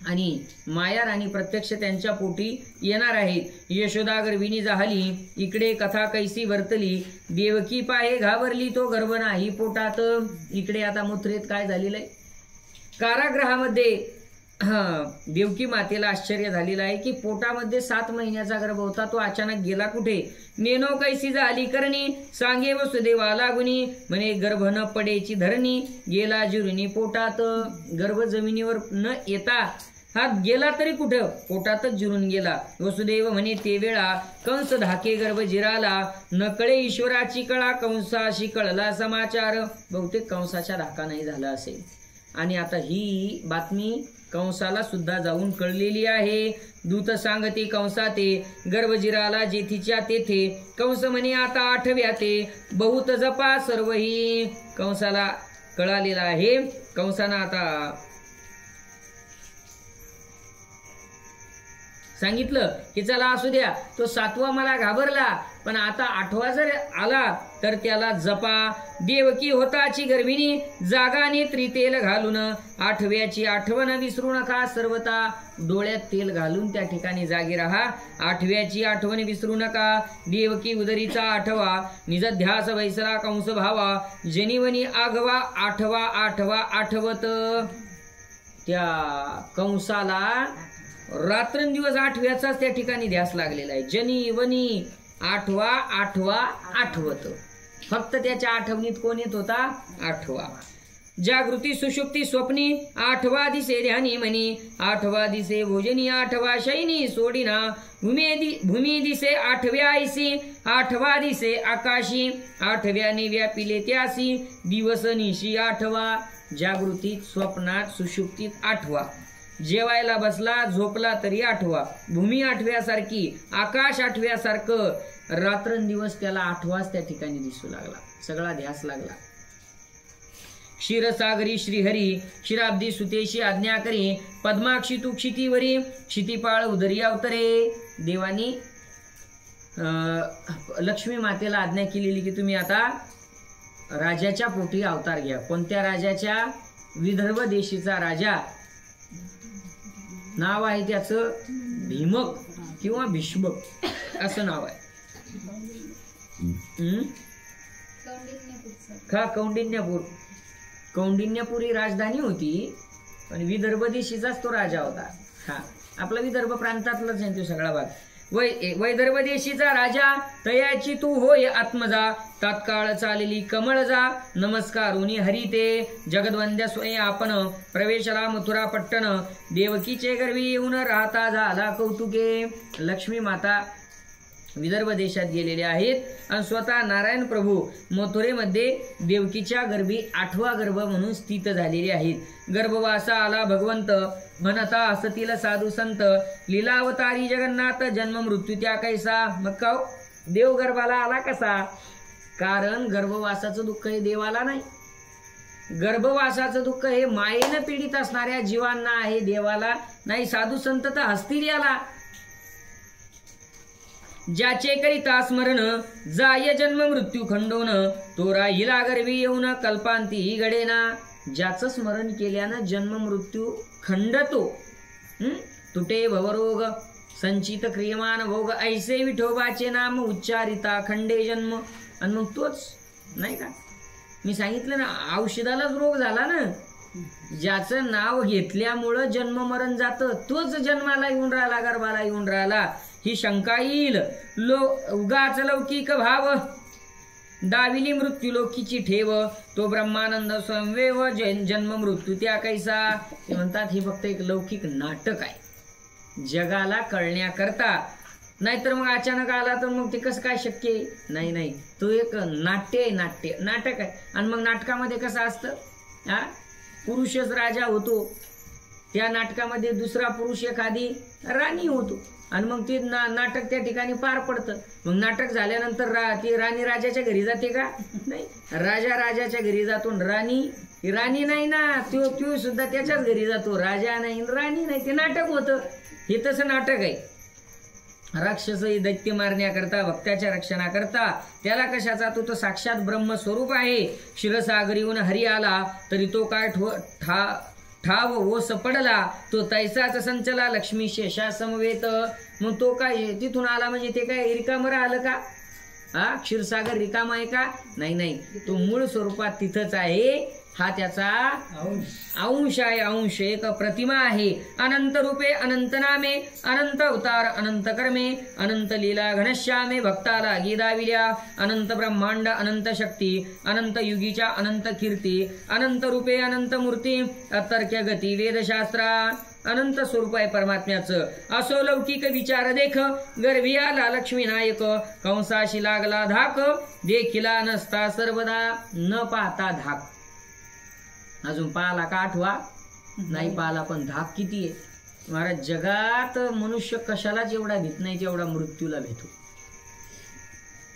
आणि माया राणी प्रत्यक्ष त्यांच्या पोटी येणार आहेत. यशोदा गर्भिणी झाली, इकडे कथा कैसी वर्तली, देवकी पाहे घाबरली, तो गर्भ नाही पोटात. इकडे आता मुत्रेत काय झालेलं आहे, कारागृहामध्ये देवकी मातेला आश्चर्य झालेलं आहे की पोटामध्ये 7 महिन्याचा गर्भ होता, तो अचानक गेला कुठे. नेनो कैसी झाली करणी, सांगे वसुदेवा लागुनी, म्हणे गर्भ न पडेची धरणी, गेला जिरुनी पोटात. गर्भ जमिनीवर न येता हात गेला तरी कुठं पोटातच जिरून गेला. वसुदेव म्हणे ते वेळा कंस धाके गर्भ जिराला, नकळे ईश्वराची कळा, कंसाशी कळला समाचार. बहुतेक कंसाच्या धाका नाही झाला असेल आणि आता ही बातमी कंसाला सुद्धा जाऊन कळलेली आहे. दूत सांगते कंसाते, गर्भ जिराला जेथीच्या तेथे, कंस म्हणे आता 8व्या ते, बहुत जपा सर्वही. कंसाला कळालेला आहे. कंसानं आता सांगितलं की चला असू द्या, तो 7वा मला घाबरला पण आता 8वा जर आला तर त्याला जपा. देवकी होताची गर्भिणी, जागाने त्रितेल घालून, 8व्याची आठवण विसरू नका सर्वता. डोळ्यात तेल घालून त्या ठिकाणी जागी राहा. 8व्याची आठवण विसरू नका. देवकी उदरीचा 8वा, निजध्यास वैसला कंस भावा, जनिवनी आगवा 8वा 8वा आठवत. त्या कंसाला रात्रंदिवस 8व्याचाच त्या ठिकाणी ध्यास लागलेला आहे. जनी वनी 8वा 8वा आठवत. फक्त त्याच्या आठवणीत कोण येत होता 8वा. जागृती सुषुप्ती स्वप्नी 8वा दिसे ध्यानी म्हणी, 8वा दिसे भोजनी 8वा शयनी सोडिना, भूमी दिसे 8व्या ऐसी, 8वा दिसे आकाशी, 8व्याने व्यापिले त्यासी, दिवस निशी 8वा. जागृतीत स्वप्नात सुषुप्तीत 8वा, जेवायला बसला झोपला तरी 8वा, भूमी 8व्यासारखी, आकाश 8व्यासारखं, रात्रंदिवस त्याला 8वाच त्या ठिकाणी दिसू लागला. सगळा ध्यास लागला. क्षीरसागरी श्रीहरी, क्षीराब्दी सुतेशी आज्ञा करी, पद्माक्षी तू क्षितीवरी, क्षितिपाळ उदरी अवतरे. देवानी लक्ष्मी मातेला आज्ञा केलेली की तुम्ही आता राजाच्या पोटी अवतार घ्या. कोणत्या राजाच्या? विदर्भ देशीचा राजा. नाव आहे त्याचं भीमक किंवा भीष्मक असं नाव आहे. का कौंडिन्यपूर. कौंडिन्यपूर ही राजधानी होती पण विदर्भ देशीचाच तो राजा होता. हा आपला विदर्भ प्रांतातलाच आहे तो सगळा भाग. वैदर्भ देशीचा राजा, तयाची तू होय आत्मजा, तात्काळ चालली कमळ जा, नमस्कारुनी हरिते, जगद्वंद्य स्वय आपण, प्रवेशला मथुरा पट्टण, देवकीचे गर्भी येऊन राहता झाला कौतुके. लक्ष्मी माता विदर्भ देशात गेलेले आहेत आणि स्वतः नारायण प्रभू मथुरेमध्ये देवकीच्या गर्भी 8वा गर्भ म्हणून स्थित झालेले आहेत. गर्भवासा आला भगवंत, म्हणता असतील साधू संत, लीलावतारी जगन्नाथ, जन्म मृत्यू त्या कैसा. मग का देव गर्भाला आला कसा? कारण गर्भवासाचं दुःख हे देवाला नाही. गर्भवासाचं दुःख हे मायेनं पीडित असणाऱ्या जीवांना आहे, देवाला नाही. साधू संत तर हसतील याला. ज्याचे करिता स्मरण जाय जन्म मृत्यू खंडोन, तो राहिला गर्भी येऊन कल्पांती घडेना. ज्याचं स्मरण केल्यानं जन्म मृत्यू खंडतो. तुटे भवरोग संचित क्रियमान भोग, ऐसे विठोबाचे नाम उच्चारिता खंडे जन्म. आणि मग तोच नाही का मी सांगितलं ना, औषधालाच रोग झाला ना. ज्याचं नाव घेतल्यामुळं जन्म मरण जातं तोच जन्माला येऊन राहिला, गर्भाला येऊन राहिला. ही शंका येईल. उगाच लौकिक भाव दाविली मृत्यू लोकीची ठेव, तो ब्रह्मानंद स्वयंवेव जन्म मृत्यू त्या कैसा. ते म्हणतात हे फक्त एक लौकिक नाटक आहे जगाला कळण्याकरता, नाहीतर मग अचानक आला तर मग ते कसं काय शक्य आहे. नाही नाही, तो एक नाट्य आहे, नाटक आहे. आणि मग नाटकामध्ये कसं असतं, हा पुरुषच राजा होतो, त्या नाटकामध्ये दुसरा पुरुष एखादी राणी होतो, आणि मग ते नाटक त्या ठिकाणी पार पडतं. मग नाटक झाल्यानंतर ती राणी राजाच्या घरी जाते का, नाही, राजा राजाच्या घरी जातो, राणी नाही ना, तो सुद्धा त्याच्याच घरी जातो, राजा नाही राणी नाही, ते नाटक होतं. हे तसं नाटक आहे. राक्षस दैत्य मारण्याकरता, भक्ताच्या रक्षणाकरता, त्याला कशाचा, तो साक्षात ब्रह्मस्वरूप आहे. क्षीरसागरीहून हरी आला तरी तो काय ठाव ओस पडला, तो तैसाच संचला लक्ष्मी शेषा समवेत. मग तो काय तिथून आला म्हणजे ते काय रिकामं राहिलं का, हा क्षीरसागर रिकामा आहे का, नाही नाही, तो मूळ स्वरूपात तिथंच आहे. हा त्याचा अंश आहे, अंश एक प्रतिमा आहे. अनंत रूपे अनंत नामे, अनंत अवतार अनंत कर्मे, अनंत लीला घनश्यामे, भक्ताला गीदाविल्या. अनंत ब्रह्मांड अनंत शक्ती, अनंत युगीच्या अनंत कीर्ती, अनंत रूपे अनंत मूर्ती, अतर्क्य गती वेदशास्त्रा. अनंत स्वरूप आहे परमात्म्याचं. असो लौकिक विचार देख, गर्भी आला लक्ष्मी नायक, कंसाशी लागला धाक, देखिला नसता सर्वदा न पाहता धाक. अजून पाहला का आठवा, नाही पाहला, पण धाक किती आहे महाराज. जगात मनुष्य कशालाच एवढा भीत नाही जेवढा मृत्यूला भीतो.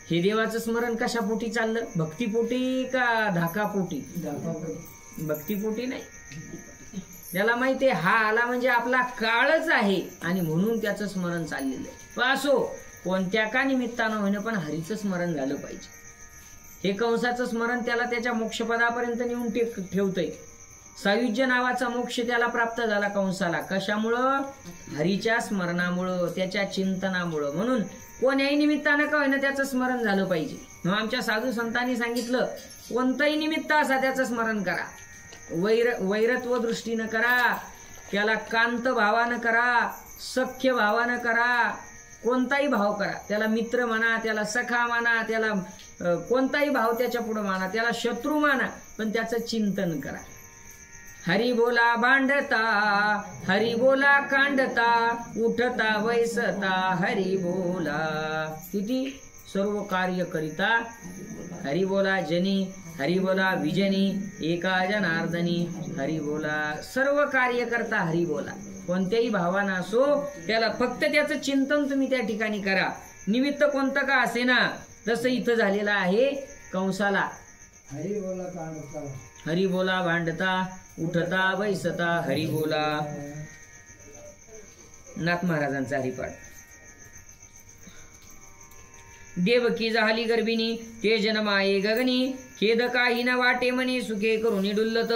हे देवाचं स्मरण कशापोटी चाललं, भक्तीपोटी का धाकापोटी. भक्तीपोटी नाही, त्याला माहिती आहे हा आला म्हणजे आपला काळच आहे, आणि म्हणून त्याचं स्मरण चाललेलं आहे. पण असो कोणत्या का निमित्तानं होईना, पण हरीचं स्मरण झालं पाहिजे. हे कंसाचं स्मरण त्याला त्याच्या मोक्षपदापर्यंत नेऊन ठेवतंय. सायुज्य नावाचा मोक्ष त्याला प्राप्त झाला कंसाला, कशामुळं, हरीच्या स्मरणामुळं, त्याच्या चिंतनामुळं. म्हणून कोण्याही निमित्तानं का होईना त्याचं स्मरण झालं पाहिजे. मग आमच्या साधू संतांनी सांगितलं, कोणतंही निमित्त असा त्याचं स्मरण करा. वैरत्व दृष्टीनं करा, त्याला कांत भावानं करा, सख्य भावानं करा, कोणताही भाव करा. त्याला मित्र म्हणा, त्याला सखा म्हणा, त्याला कोणताही भाव त्याच्या पुढे माना, त्याला शत्रू माना, पण त्याचं चिंतन करा. हरी बोला भांडता, हरी बोला कांडता, उठता वैसता हरी बोला. किती सर्व कार्य करिता हरी बोला जनी, हरी बोला विजनी, एका जनार्दनी हरी बोला. सर्व कार्य करता हरी बोला. कोणत्याही भावाना असो, त्याला फक्त त्याचं चिंतन तुम्ही त्या ठिकाणी करा. निमित्त कोणतं का असे ना, जसं इथं झालेलं आहे कंसाला. हरी बोला कांडता, हरी बोला भांडता, उठता बैसता हरी बोला. नाथ महाराजांचा हरिपाठ. देवकी झाली गर्भिणी, ते जनमाये गगनी, खेद काही न वाटे म्हणे, सुखे करून डुल्लत.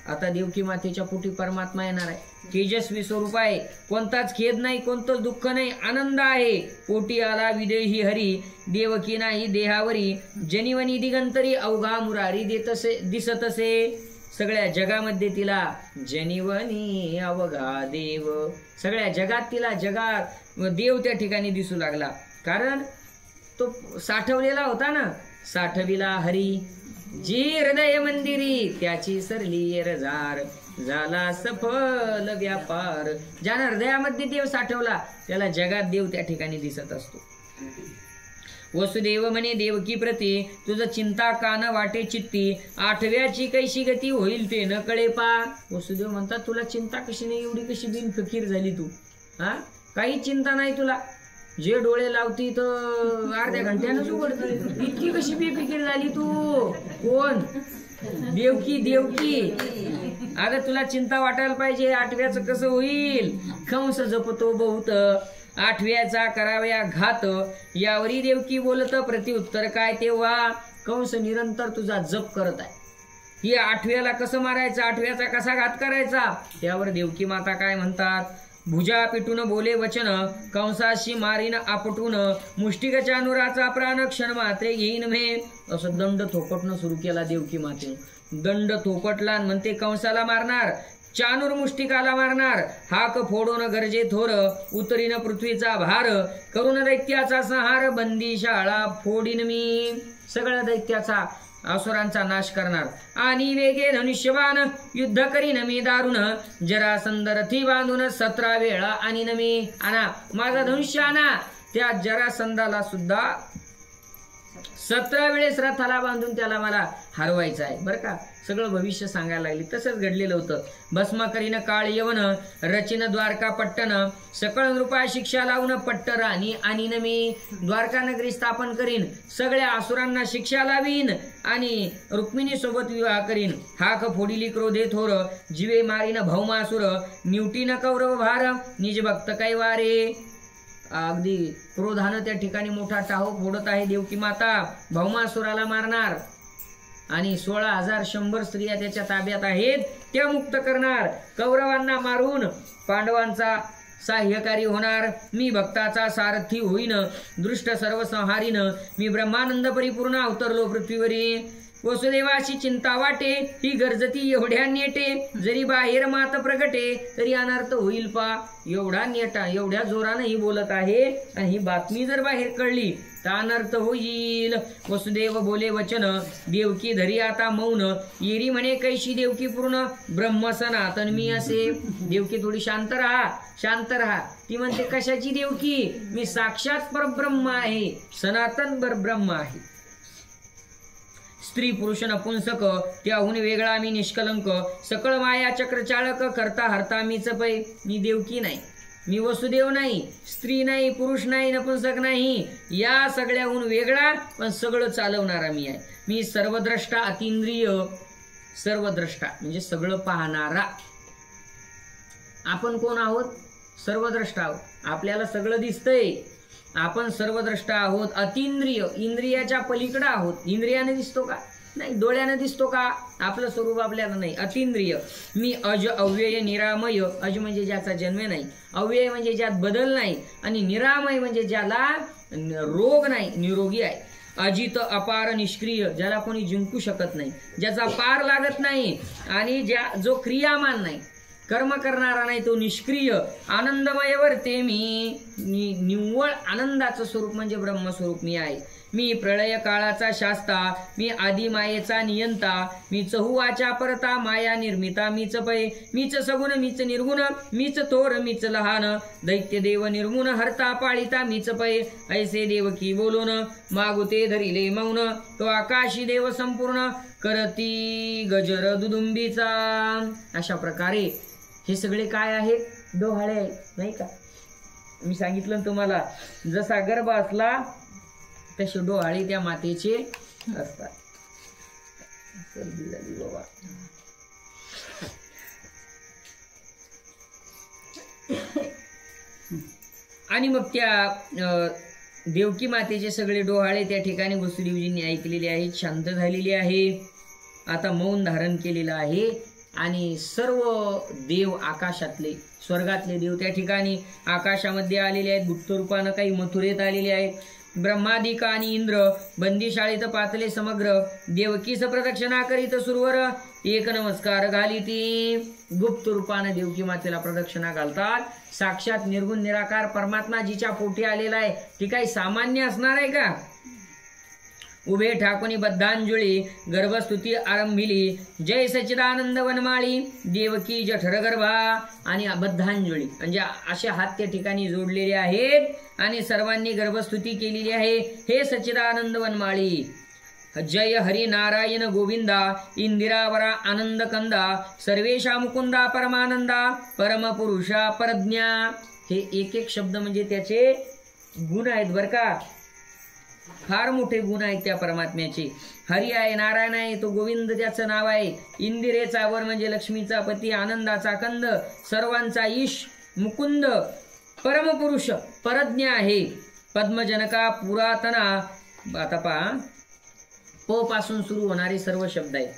आता देवकी मातेच्या पोटी परमात्मा येणार आहे. तेजस्वी स्वरूप आहे, कोणताच खेद नाही, कोणतंच दुःख नाही, आनंद आहे. पोटी आला विदेही हरी, देवकी नाही देहावरी, जनिवनी दिगंतरी अवघा मुरारी दिसतसे. सगळ्या जगामध्ये तिला जनिवनी अवघा देव, सगळ्या जगात तिला जगात देव त्या ठिकाणी दिसू लागला. कारण तो साठवलेला होता ना. साठविला हरी जी हृदय मंदिरी, त्याची सरली येरजार, झाला सफल व्यापार. ज्यानं हृदयामध्ये देव साठवला त्याला जगात देव त्या ठिकाणी दिसत असतो. वसुदेव म्हणे देवकी प्रती, तुझं चिंता कान वाटे चित्ती, आठव्याची कैशी गती होईल ते न कळे पा. वसुदेव म्हणतात तुला चिंता कशी नाही, एवढी कशी बिन फकीर झाली तू, हा काही चिंता नाही तुला. जे डोळे लावती तर अर्ध्या घंट्यानंच उघडते, इतकी कशी बेफिकीर झाली तू. कोण, देवकी. देवकी अगं तुला चिंता वाटायला पाहिजे, आठव्याचं कसं होईल. कंस जपतो बहुत, आठव्याचा कराव्या घात, यावरी देवकी बोलत प्रत्युत्तर काय तेव्हा. कंस निरंतर तुझा जप करत आहे. ही आठव्याला कसं मारायचं, आठव्याचा कसा घात करायचा, त्यावर देवकी माता काय म्हणतात. भुजा पिटून बोले वचन, कंसाशी मारीन आपटून, मुष्टिकच्या नुराचा प्राण क्षण मात्रे घेईन मे. असं दंड थोपटणं सुरू केला देवकी मातेनं. दंड थोपटला म्हणते कंसाला मारणार, चानूर मुष्टिकाला मारणार, हाक फोडून गरजे थोर, उतरीन पृथ्वीचा भार, करून दैत्याचा संहार, बंदी शाळा फोडीन मी. सगळ्या दैत्याचा असुरांचा नाश करणार. आणि वेगे धनुष्यबाण युद्ध करीन मी दारुण जरासंध रथी बांधून 17 वेळा आणि नमी. आणा माझा धनुष्य आणा. त्या जरासंधाला सुद्धा 17 वेळेस रथाला बांधून त्याला मला हरवायचं आहे बरं का. सगळं भविष्य सांगायला लागले. तसंच घडलेलं होतं. भस्म करीन काळ यवन रचिन द्वारका पट्टन सकळ नृपा शिक्षा लावून पट्ट राणी आणि नमी. द्वारका नगरी स्थापन करीन, सगळ्या असुरांना शिक्षा लावीन आणि रुक्मिणी सोबत विवाह करीन. हाक फोडिली क्रोधे थोर जीवे मारीन भौमासुर निवटीन कौरव भार निज भक्त कैवारे. अगदी क्रोधानं त्या ठिकाणी मोठा टाहो फोडत आहे देवकी माता. भौमासुराला मारणार आणि 16,100 स्त्रिया त्याच्या ताब्यात आहेत, त्या मुक्त करणार. कौरवांना मारून पांडवांचा सहाय्यकारी होणार. मी भक्ताचा सारथी होईन दृष्ट सर्व संहारीन. मी ब्रह्मानंद परिपूर्ण अवतरलो पृथ्वीवरी. वसुदेवाची चिंता वाटे ही गरजती एवढ्या नेटे. जरी बाहेर मात प्रगटे तरी अनर्थ होईल पा. एवढा नेटा एवढ्या जोरानं ही बोलत आहे आणि ही बातमी जर बाहेर कळली तर अनर्थ होईल. वसुदेव बोले वचन देवकी धरी आता मौन. येरी म्हणे कैशी देवकी पूर्ण ब्रह्म सनातन मी असे. देवकी थोडी शांत राहा, शांत राहा. ती म्हणते कशाची देवकी? मी साक्षात परब्रह्म आहे, सनातन परब्रह्म आहे. स्त्री पुरुष नपुंसक त्याहून वेगळा मी निष्कलंक. सकळ माया चक्र चाळक करता हरता मीच पै. मी देवकी नाही, मी वसुदेव नाही, स्त्री नाही, पुरुष नाही, नपुंसक नाही, या सगळ्याहून वेगळा पण सगळं चालवणारा मी आहे. मी सर्वद्रष्टा अतींद्रिय. सर्वद्रष्टा म्हणजे सगळं पाहणारा. आपण कोण आहोत? सर्वद्रष्टा आहोत. आपल्याला सगळं दिसतंय. आपण सर्वद्रष्टा आहोत. अतींद्रिय इंद्रियाच्या पलीकडे आहोत. इंद्रियाने दिसतो का? नाही. डोळ्याने दिसतो का? आपलं स्वरूप आपल्याला नाही. अतींद्रिय. मी अज अव्यय निरामय. अज म्हणजे ज्याचा जन्म नाही, अव्यय म्हणजे ज्यात बदल नाही, आणि निरामय म्हणजे ज्याला रोग नाही, निरोगी आहे. अजित अपार निष्क्रिय, ज्याला कोणी जिंकू शकत नाही, ज्याचा पार लागत नाही, आणि जो क्रियामान नाही, कर्म करणारा नाही, तो निष्क्रिय. आनंदमय वर्ते मी. निव्वळ आनंदाचं स्वरूप म्हणजे ब्रह्मस्वरूप मी आहे. मी प्रळय काळाचा शास्ता. मी आदिमायेचा नियंता. मी चहुवाच्या परता माया निर्मिता मीच पै. मीच सगुण मीच निर्गुण. मीच थोर मीच लहान. दैत्य देव निर्गुण हरता पाळिता मीच पै. ऐसे देवकी बोलून मागुते धरिले मौन. तो आकाशी देव संपूर्ण करती गजर दुदुंबीचा. अशा प्रकारे हे सगळे काय आहेत? डोहाळे आहेत, नाही का? मी सांगितलं तुम्हाला, जसा गर्भ असला तसे डोहाळे त्या मातेचे असतात. बाबा आणि मग त्या देवकी मातेचे सगळे डोहाळे त्या ठिकाणी वसुदेवजींनी ऐकलेले आहेत. शांत झालेले आहे. आता मौन धारण केलेलं आहे. आणि सर्व देव आकाशातले, स्वर्गातले देव त्या ठिकाणी आकाशामध्ये आलेले आहेत. गुप्त रूपानं काही मथुरेत आलेले आहेत. ब्रह्मादिक आणि इंद्र बंदीशाळेत पातले समग्र. देवकीस प्रदक्षिणा करीत सुरवर एक नमस्कार घालीती. गुप्त रूपानं देवकी मातेला प्रदक्षिणा घालतात. साक्षात निर्गुण निराकार परमात्मा जिच्या पोटी आलेला आहे, ती काही सामान्य असणार आहे का? उभे ठाकुनी बद्धांजुळी गर्भस्तुती आरंभिली. जय सच्चिदानंद वनमाळी देवकी जठर गर्भा. आणि बद्धांजुळी म्हणजे असे हात त्या ठिकाणी जोडलेले आहेत आणि सर्वांनी गर्भस्तुती केलेली आहे. हे सच्चिदानंद वनमाळी. जय हरी नारायण गोविंदा इंदिरावरा आनंद कंदा सर्वेशा मुकुंदा परमानंदा परमपुरुषा परज्ञा. हे एक एक शब्द म्हणजे त्याचे गुण आहेत बरं का. फार मोठे गुण आहेत त्या परमात्म्याचे. हरी आहे, नारायण आहे, तो गोविंद त्याचं नाव आहे. इंदिरेचा वर म्हणजे लक्ष्मीचा पती, आनंदाचा कंद, सर्वांचा ईश, मुकुंद, परमपुरुष, परज्ञ आहे. पद्मजनका पुरातना. आता पहा, प पासून सुरू होणारे सर्व शब्द आहेत.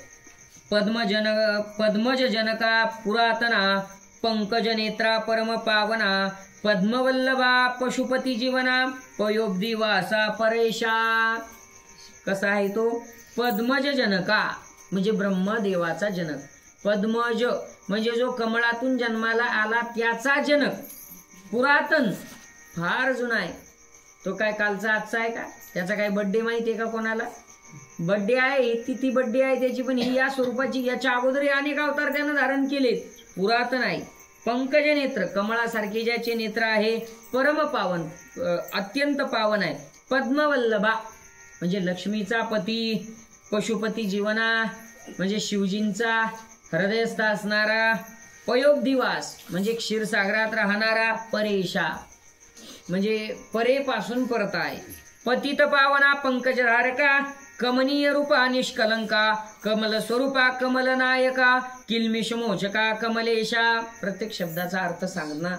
पद्मज जनका पुरातना. पंकज नेत्रा परम पावना. पद्मवल्लभा पशुपती जीवना. पयोब्दी वासा परेशा. कसा आहे तो? पद्मज जनका म्हणजे ब्रह्मदेवाचा जनक. पद्मज म्हणजे जो कमळातून जन्माला आला त्याचा जनक. पुरातन फार जुना आहे तो. काय कालचा आजचा आहे का? त्याचा काय बर्थडे माहिती आहे का कोणाला? बड्डे आहे ती बड्डे आहे त्याची, पण ही या स्वरूपाची. याच्या अगोदर अनेक अवतार त्यानं धारण केलेत, पुरातन आहे. पंकज नेत्र, कमळासारखे ज्याचे नेत्र आहे, परम पावन, अत्यंत पावन आहे. पद्मवल्लभा म्हणजे लक्ष्मीचा पती, पशुपती जीवना म्हणजे शिवजींचा हृदयस्थ असणारा. पयोब्धिवास म्हणजे क्षीरसागरात राहणारा. परेशा म्हणजे परेपासून परत आहे. पतित पावना पंकजधारका, कमनीय रूपा निष्कलंका, कमल स्वरूपा कमलनायका, किल्मिष मोचका कमलेशा. प्रत्येक शब्दाचा अर्थ सांगणं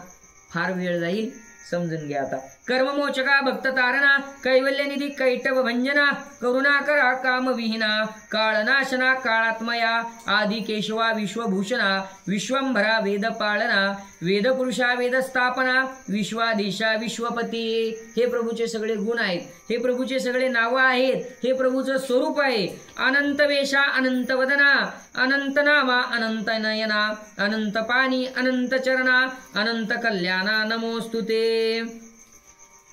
फार वेळ जाईल, समजून घ्या आता. कर्ममोचका भक्त तारणा, कैवल्यनिधी कैटव भंजना, करुणाकरा कामविहीना, काळनाशना काळात्मया, आदि केशवा विश्वभूषणा, विश्वंभरा वेदपाळना, वेदपुरुषा वेदस्थापना, विश्वाधीशा विश्वपती. हे प्रभूचे सगळे गुण आहेत, हे प्रभूचे सगळे नावं आहेत, हे प्रभूचं स्वरूप आहे. अनंत वेशा अनंत वदना, अनंत नामा अनंत नयना, अनंत पाणी अनंत चरणा, अनंत कल्याणा नमोस्तुते.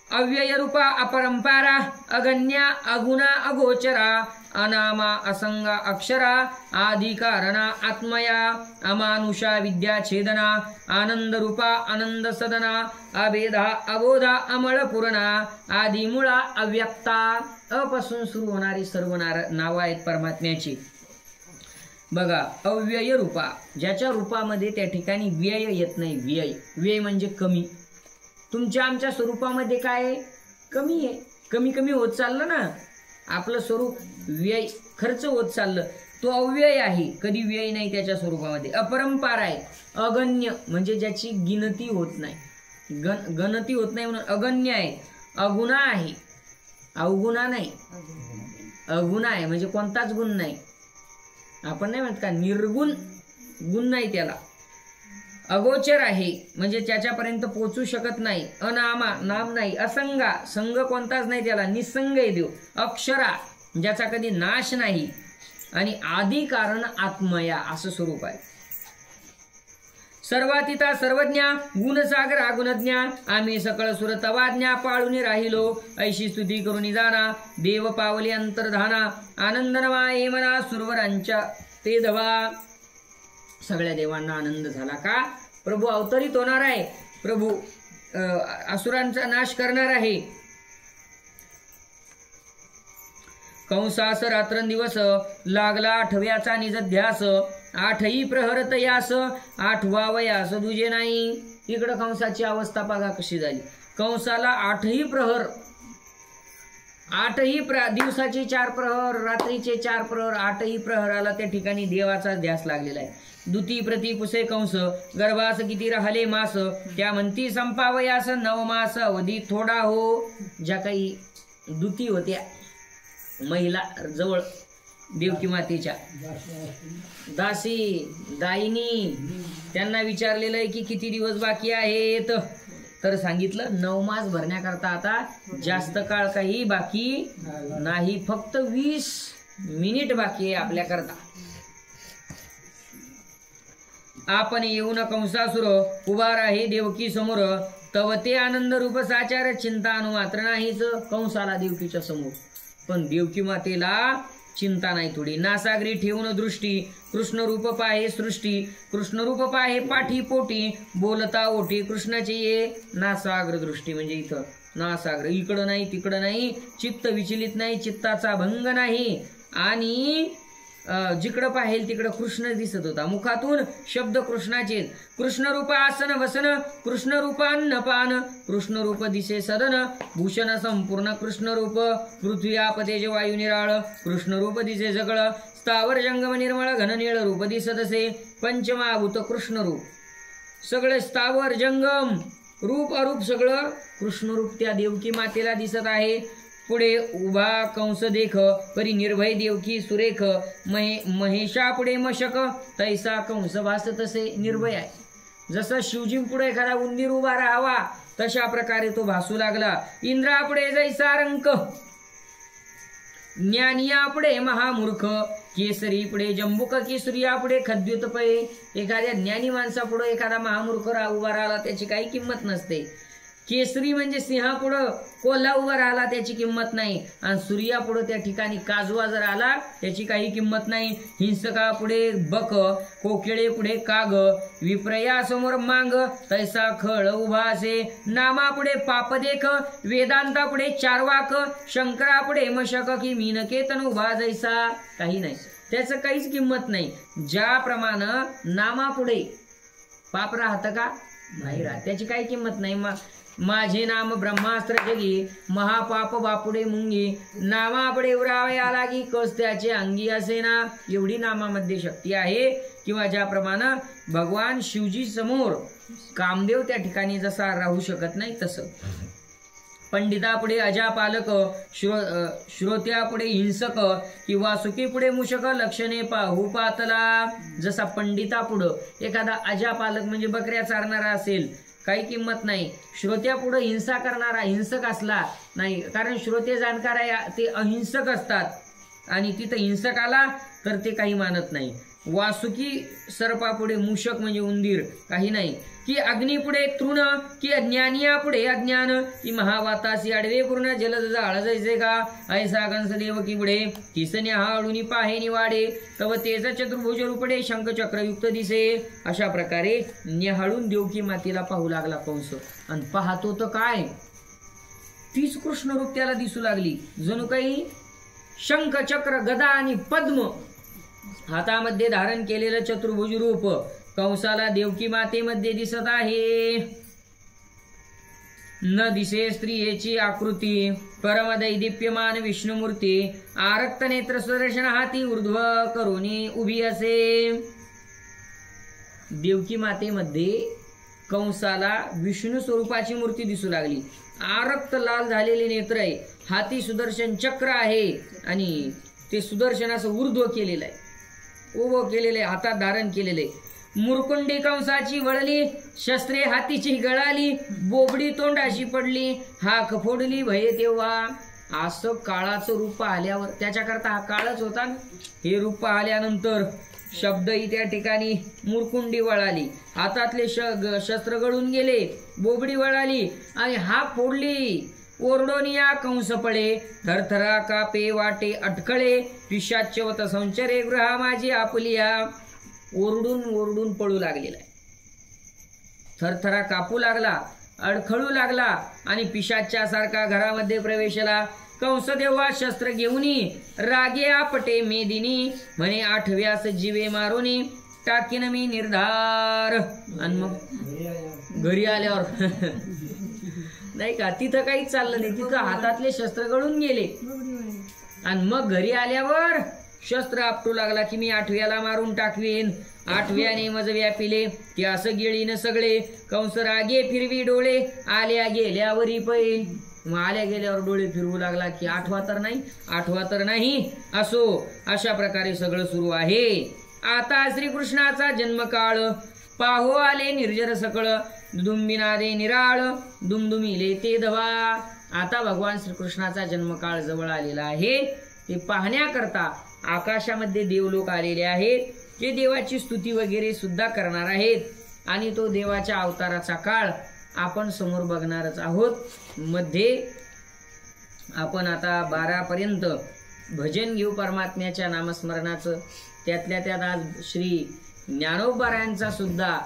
अव्यय रूपा अपरंपारा, अगन्या अगुणा अगोचरा, अनामा असंगा अक्षरा, आदि कारणा आत्मया, अमानुषा विद्या छेदना, आनंद रूपा आनंद सदना, अभेदा अबोधा अमळ पूर्णा, आदि मुळा अव्यक्ता. अपासून सुरू होणारी सर्व नावं आहेत परमात्म्याची. बघा, अव्यय रूपा, ज्याच्या रूपामध्ये त्या ठिकाणी व्यय येत नाही. व्यय, व्यय म्हणजे कमी. तुमच्या आमच्या स्वरूपामध्ये काय आहे? कमी आहे. कमी कमी होत चाललं ना आपलं स्वरूप. व्यय, खर्च होत चाललं. तो अव्यय आहे, कधी व्यय नाही त्याच्या स्वरूपामध्ये. अपरंपार आहे, अगण्य म्हणजे ज्याची गिनती होत नाही, गणती होत नाही म्हणून अगण्य आहे. अगुणा आहे, अवगुणा नाही. अगुणा आहे म्हणजे कोणताच गुण नाही. आपण नाही म्हणत का निर्गुण, गुण नाही त्याला. अगोचर आहे म्हणजे त्याच्यापर्यंत पोचू शकत नाही. अनामा, नाम नाही. असंगा, संग कोणताच नाही त्याला, निसंग आहे देव. अक्षरा, ज्याचा कधी नाश नाही. आणि आदि कारण आत्मया, असं स्वरूप आहे. सर्वातीता सर्वज्ञा, गुणसागरा गुणज्ञा, आम्ही सकळ सुर तवाज्ञा, पाळून राहिलो ऐशी स्तुती करून जाना, देव पावले अंतर्धाना, आनंदनवा मना सुरवरांच्या ते धवा. सगळ्या देवांना आनंद झाला का? प्रभू अवतरित होणार आहे, प्रभू असुरांचा नाश करणार आहे. कंसास रात्रंदिवस लागला आठव्याचा निजध्यास, आठही प्रहर तयास, आठवा वयास दुजे नाही. इकडं कंसाची अवस्था बघा कशी झाली. कंसाला आठही प्रहर, दिवसाचे 4 प्रहर, रात्रीचे 4 प्रहर, 8ही प्रहराला त्या ठिकाणी देवाचा ध्यास लागलेला आहे. दुती प्रति पुसे कंस, गर्भास किती राहिले मास, त्या म्हणती संपावयास 9 मास, अवधी थोडा हो. ज्या काही दुती होत्या महिला जवळ देवकी मातेच्या, दासी दाईनी, त्यांना विचारलेलं आहे की किती दिवस बाकी आहेत, तर सांगितलं 9 मास भरण्याकरता आता जास्त काळ काही बाकी नाही, फक्त 20 मिनिट बाकी आहे आपल्याकरता. आपण येऊन कंसासुर उभा आहे देवकी समोर, तव ते आनंद रूप साचार, चिंता अनुमात्र नाहीच. कंसाला देवकीच्या समोर, पण देवकी मातेला चिंता नाही थोडी. नासागरी ठेवून दृष्टी, कृष्ण रूप पाहे सृष्टी, कृष्ण रूप पाहे पाठी पोटी, बोलता ओटी कृष्णाचे ये. नासाग्र दृष्टी म्हणजे इथं नासाग्र, इकडं नाही तिकडं नाही, चित्त विचलित नाही, चित्ताचा भंग नाही. आणि जिकडं पाहेल तिकडं कृष्ण दिसत होता. मुखातून शब्द कृष्णाचे. कृष्ण रूप आसन वसन, कृष्ण रूप अन्न पान, कृष्ण रूप दिसे सदन, भूषण संपूर्ण कृष्ण रूप, पृथ्वी आपतेज वायू निराळ, कृष्ण रूप दिसे सगळं, स्थावर जंगम निर्मळ घननीळ रूप दिसत असे. पंचमाभूत कृष्ण रूप, सगळे स्थावर जंगम रूप अरूप सगळं कृष्ण रूप त्या देवकी मातेला दिसत आहे. पुढे उभा कंस देख, परी निर्भय देवकी सुरेख, महेशा पुढे मशक, तैसा कंस भास तसे निर्भय आहे. जसं शिवजी पुढे एखादा उंदीर उभा राहावा तशा प्रकारे तो भासू लागला. इंद्रापुढे जैसा रंक, ज्ञानियापुढे महामूर्ख, केसरी पुढे जंबुक, केसरियापुढे खद्युत पये. एखाद्या ज्ञानी माणसापुढे एखादा महामूर्ख उभा राहिला त्याची काही किंमत नसते. केसरी म्हणजे सिंहापुढं कोल्हा उभा राहिला त्याची किंमत नाही, आणि सूर्यापुढं त्या ठिकाणी काजवा जर आला त्याची काही किंमत नाही. हिंसकापुढे बक, कोकिळे पुढे काग, विप्रया समोर मांग, तैसा खळ उभा असे. नामापुढे पापदेख, वेदांतापुढे चारवाक, शंकरापुढे मशक, की मीनकेतन उभा जैसा. काही नाही, त्याचं काहीच किंमत नाही. ज्याप्रमाणे नामापुढे पाप राहतं का? नाही राहत, त्याची काही किंमत नाही. माझे नाम ब्रह्मास्त्र जगी, महापाप बापुडे मुंगी, नामापुढे उरावया लागी, कस त्याचे अंगी असे ना. एवढी नामामध्ये शक्ती आहे. किंवा ज्याप्रमाणे भगवान शिवजी समोर कामदेव त्या ठिकाणी जसा राहू शकत नाही तसं. पंडितापुढे अजापालक, श्रोत्यापुढे हिंसक, किंवा सुखीपुढे मूषक, लक्षणे पाहू पातला. जसा पंडितापुढं एखादा अजापालक म्हणजे बकऱ्या चारणारा असेल, काही किंमत नाही. श्रोत्यापुढं हिंसा करणारा हिंसक असला नाही, कारण श्रोते जाणकार आहे ते अहिंसक असतात, आणि तिथं हिंसक आला तर ते काही मानत नाही. वासुकी सर्पापुढे मूषक म्हणजे उंदीर, काही नाही. की अग्निपुढे तृण, की अज्ञानियापुढे अज्ञान, की महावातासी आडवे पूर्ण जलद जाळ जैसे का. ऐसा कंस देवकी पुढे, किसने हाळुनी पाहे निवाडे, तव तेज चतुर्भुज रूपडे, शंखचक्रयुक्त दिसे. अशा प्रकारे निहाळून देवकी मातेला पाहू लागला कंस, आणि पाहतो तर काय, तीच कृष्ण रूप त्याला दिसू लागली. जणू काही शंख, चक्र, गदा आणि पद्म हातामध्ये धारण केलेलं चतुर्भुज रूप कंसाला देवकी मातेमध्ये दिसत आहे. न दिसे स्त्रियेची आकृती, परमदैदीप्यमान विष्णुमूर्ती, आरक्त नेत्र सुदर्शन हाती ऊर्ध्व करुणी उभी असे. देवकी मातेमध्ये कंसाला विष्णू स्वरूपाची मूर्ती दिसू लागली. आरक्त लाल झालेले नेत्र आहे, हाती सुदर्शन चक्र आहे, आणि ते सुदर्शन असं ऊर्ध्व केलेलं आहे, उभं केलेले, हातात धारण केलेले. मुरकुंडी कंसाची वळली, शस्त्रे हातीची गळाली, बोबडी तोंडाशी पडली, हाक फोडली भये तेव्हा. असं काळाचं रूप आल्यावर, त्याच्याकरता हा काळच होता, हे रूप आल्यानंतर शब्दही त्या ठिकाणी मुरकुंडी वळाली, हातातले शस्त्र गळून गेले, बोबडी वळाली आणि हाक फोडली. ओरडोनिया कंस पळे, थरथरा कापे वाटे अटकळे, पिशाच्यवत संचरे गृहा माझी आपुलिया. ओरडून ओरडून पळू लागलेला आहे, थरथरा कापू लागला, अडखळू लागला, आणि पिशाच्या सारखा घरामध्ये प्रवेशला. कंस तेव्हा शस्त्र घेऊनी, रागे आपटे मेदिनी, म्हणे आठव्यास जीवे मारुनी, टाकीन मी निर्धार. आणि मग घरी आल्यावर नाही का, तिथं काहीच चाललं नाही, तिथं हातातले शस्त्र गळून गेले. आणि मग घरी आल्यावर शस्त्र आपटू लागला की मी आठव्याला मारून टाकवीन, आठव्याने मज व्यापिले, की असं गिळीन सगळे. कंस रागे फिरवी डोळे, आल्या गेल्यावरी पै. मग आल्या गेल्यावर डोळे फिरवू लागला की आठवा तर नाही, आठवा तर नाही. असो, अशा प्रकारे सगळं सुरू आहे. आता श्रीकृष्णाचा जन्मकाळ, पाहो आले निर्जर सकळ, दुंबिनादे निराळ, दुमदुमिले ते धवा. आता भगवान श्रीकृष्णाचा जन्मकाळ जवळ आलेला आहे. ते पाहण्याकरता आकाशामध्ये देवलोक आलेले आहेत, जे देवाची स्तुती वगैरे सुद्धा करणार आहेत. आणि तो देवाच्या अवताराचा काळ आपण समोर बघणारच आहोत. मध्ये आपण आता 12 पर्यंत भजन घेऊ परमात्म्याच्या नामस्मरणाचं. त्यातल्या त्यात आज श्री ज्ञानोबारायांचा सुद्धा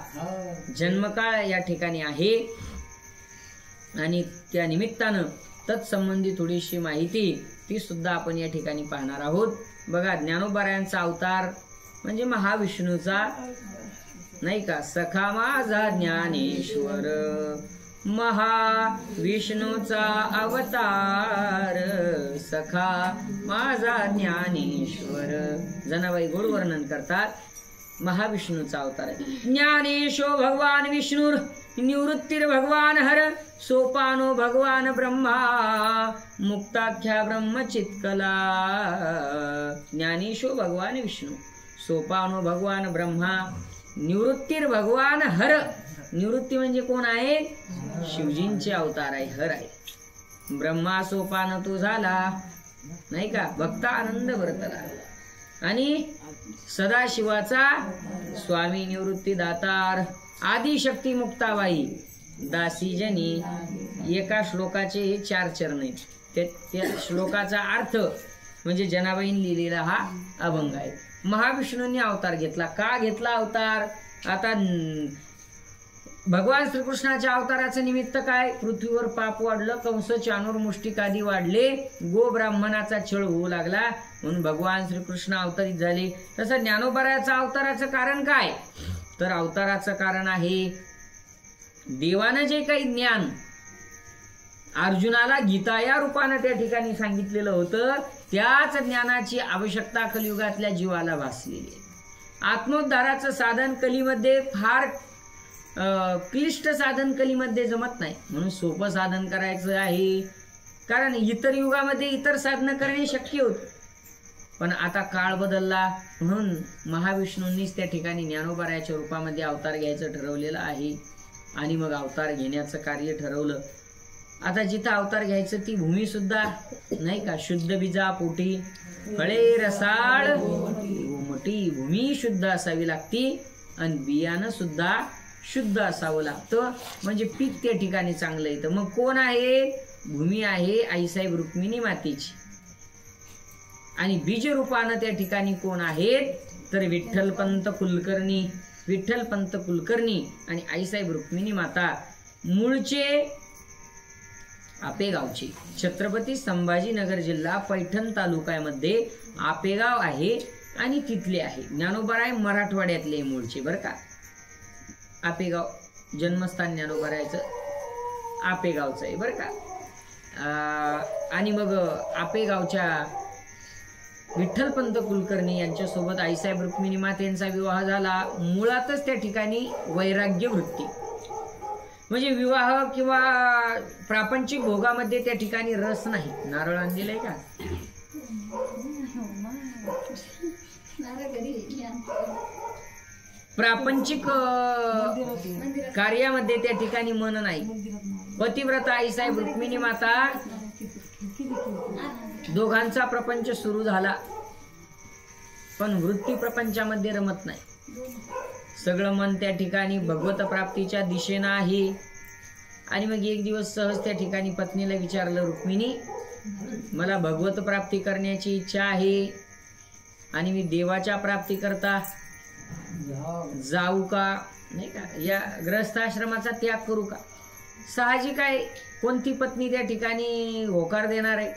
जन्मकाळ या ठिकाणी आहे, आणि त्या निमित्तानं तत्संबंधी थोडीशी माहिती ती सुद्धा आपण या ठिकाणी पाहणार आहोत. बघा, ज्ञानोबारायांचा अवतार म्हणजे महाविष्णूचा, नाही का. सखा माझा ज्ञानेश्वर, महाविष्णूचा अवतार, सखा माझा ज्ञानेश्वर. जनाबाई गोड वर्णन करतात, महाविष्णूचा अवतार आहे. ज्ञानेशो भगवान विष्णुर, निवृत्तीर भगवान हर, सोपानो भगवान ब्रह्मा, मुक्ताख्या ब्रह्मचित्कला. ज्ञानेशो भगवान विष्णू, सोपानो भगवान ब्रह्मा, निवृत्तीर भगवान हर. निवृत्ती म्हणजे कोण आहे? शिवजींचे अवतार आहे, हर आहे. ब्रह्मा सोपान तो झाला, नाही का, भक्त आनंद वर्तला. आणि सदाशिवाचा स्वामी निवृत्ती दातार, आदिशक्ती मुक्ताबाई, दासीजनी एका श्लोकाचे हे 4 चरण आहेत. त्या श्लोकाचा अर्थ म्हणजे जनाबाईंनी लिहिलेला हा अभंग आहे. महाविष्णूंनी अवतार घेतला. का घेतला अवतार? आता भगवान श्रीकृष्णाच्या अवताराचं निमित्त काय? पृथ्वीवर पाप वाढलं, कंस चाणूर मुष्टिकादी वाढले, गो ब्राह्मणाचा छळ होऊ लागला, म्हणून भगवान श्रीकृष्ण अवतरित झाले. तसं ज्ञानोबारायाचं अवताराचं कारण काय? तर अवताराचं कारण आहे देवानं जे काही ज्ञान अर्जुनाला गीता या रूपानं त्या ठिकाणी सांगितलेलं होतं, त्याच ज्ञानाची आवश्यकता कलियुगातल्या जीवाला भासलेली. आत्मोद्धाराचं साधन कलीमध्ये फार क्लिष्ट साधन कलीमध्ये जमत नाही, म्हणून सोपं साधन करायचं आहे. कारण इतर युगामध्ये इतर साधनं करणे शक्य होत, पण आता काळ बदलला, म्हणून महाविष्णूंनीच त्या ठिकाणी ज्ञानोबारायाच्या रूपामध्ये अवतार घ्यायचं ठरवलेलं आहे. आणि मग अवतार घेण्याचं कार्य ठरवलं. आता जिथं अवतार घ्यायचं ती भूमी सुद्धा नाही का शुद्ध बीजा पोटी फळे रसाळ मोठी भूमी शुद्ध असावी लागती आणि बियाणं सुद्धा शुद्ध असावं लागतं, म्हणजे पीक त्या ठिकाणी चांगलं येतं. मग कोण आहे? भूमी आहे आईसाहेब रुक्मिणी मातेची. आणि बीज रूपानं त्या ठिकाणी कोण आहेत? तर विठ्ठलपंत कुलकर्णी, विठ्ठलपंत कुलकर्णी आणि आईसाहेब रुक्मिणी माता. मूळचे आपेगावचे, छत्रपती संभाजीनगर जिल्हा पैठण तालुक्यामध्ये आपेगाव आहे आणि तिथले आहे. ज्ञानोबाराय मराठवाड्यातले मूळचे बरं का. आपेगाव जन्मस्थान ज्ञानोबारायचं आपेगावचं आहे बरं का. आणि मग आपेगावच्या विठ्ठलपंत कुलकर्णी यांच्यासोबत आईसाहेब रुक्मिणी मातेंचा विवाह झाला. मुळातच त्या ठिकाणी वैराग्य वृत्ती, म्हणजे विवाह किंवा प्रापंचिक भोगामध्ये त्या ठिकाणी रस नाही. नारळ आणलेला आहे का? प्रापंचिक कार्यामध्ये त्या ठिकाणी मन नाही. पतिव्रता आईसाहेब रुक्मिणी माता दोघांचा प्रपंच सुरू झाला, पण वृत्ती प्रपंचामध्ये रमत नाही. सगळं मन त्या ठिकाणी भगवत प्राप्तीच्या दिशेनं आहे. आणि मग एक दिवस सहज त्या ठिकाणी पत्नीला विचारलं, रुक्मिणी मला भगवत प्राप्ती करण्याची इच्छा आहे आणि मी देवाच्या प्राप्ती करता जाऊ का, नाही का, या ग्रहस्थाश्रमाचा त्याग करू का? साहजिक आहे, कोणती पत्नी त्या ठिकाणी होकार देणार आहे?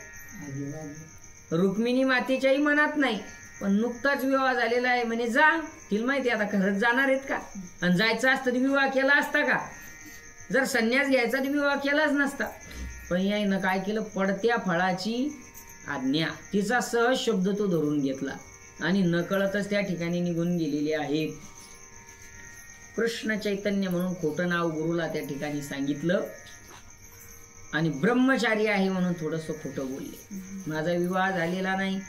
रुक्मिणी मातेच्याही मनात नाही, पण नुकताच विवाह झालेला आहे म्हणे जा. तिला माहिती आता खरंच जाणार आहेत का? आणि जायचं असतं तर विवाह केला असता का? जर संन्यास घ्यायचा तर विवाह केलाच नसता. पण यानं काय केलं? पडत्या फळाची आज्ञा, तिचा सहज शब्द तो धरून घेतला आणि नकळतच त्या ठिकाणी निघून गेलेले आहे. कृष्ण चैतन्य म्हणून खोटं नाव गुरुला त्या ठिकाणी सांगितलं आणि ब्रह्मचारी आहे म्हणून थोडस खोटं बोलले. माझा विवाह झालेला नाही.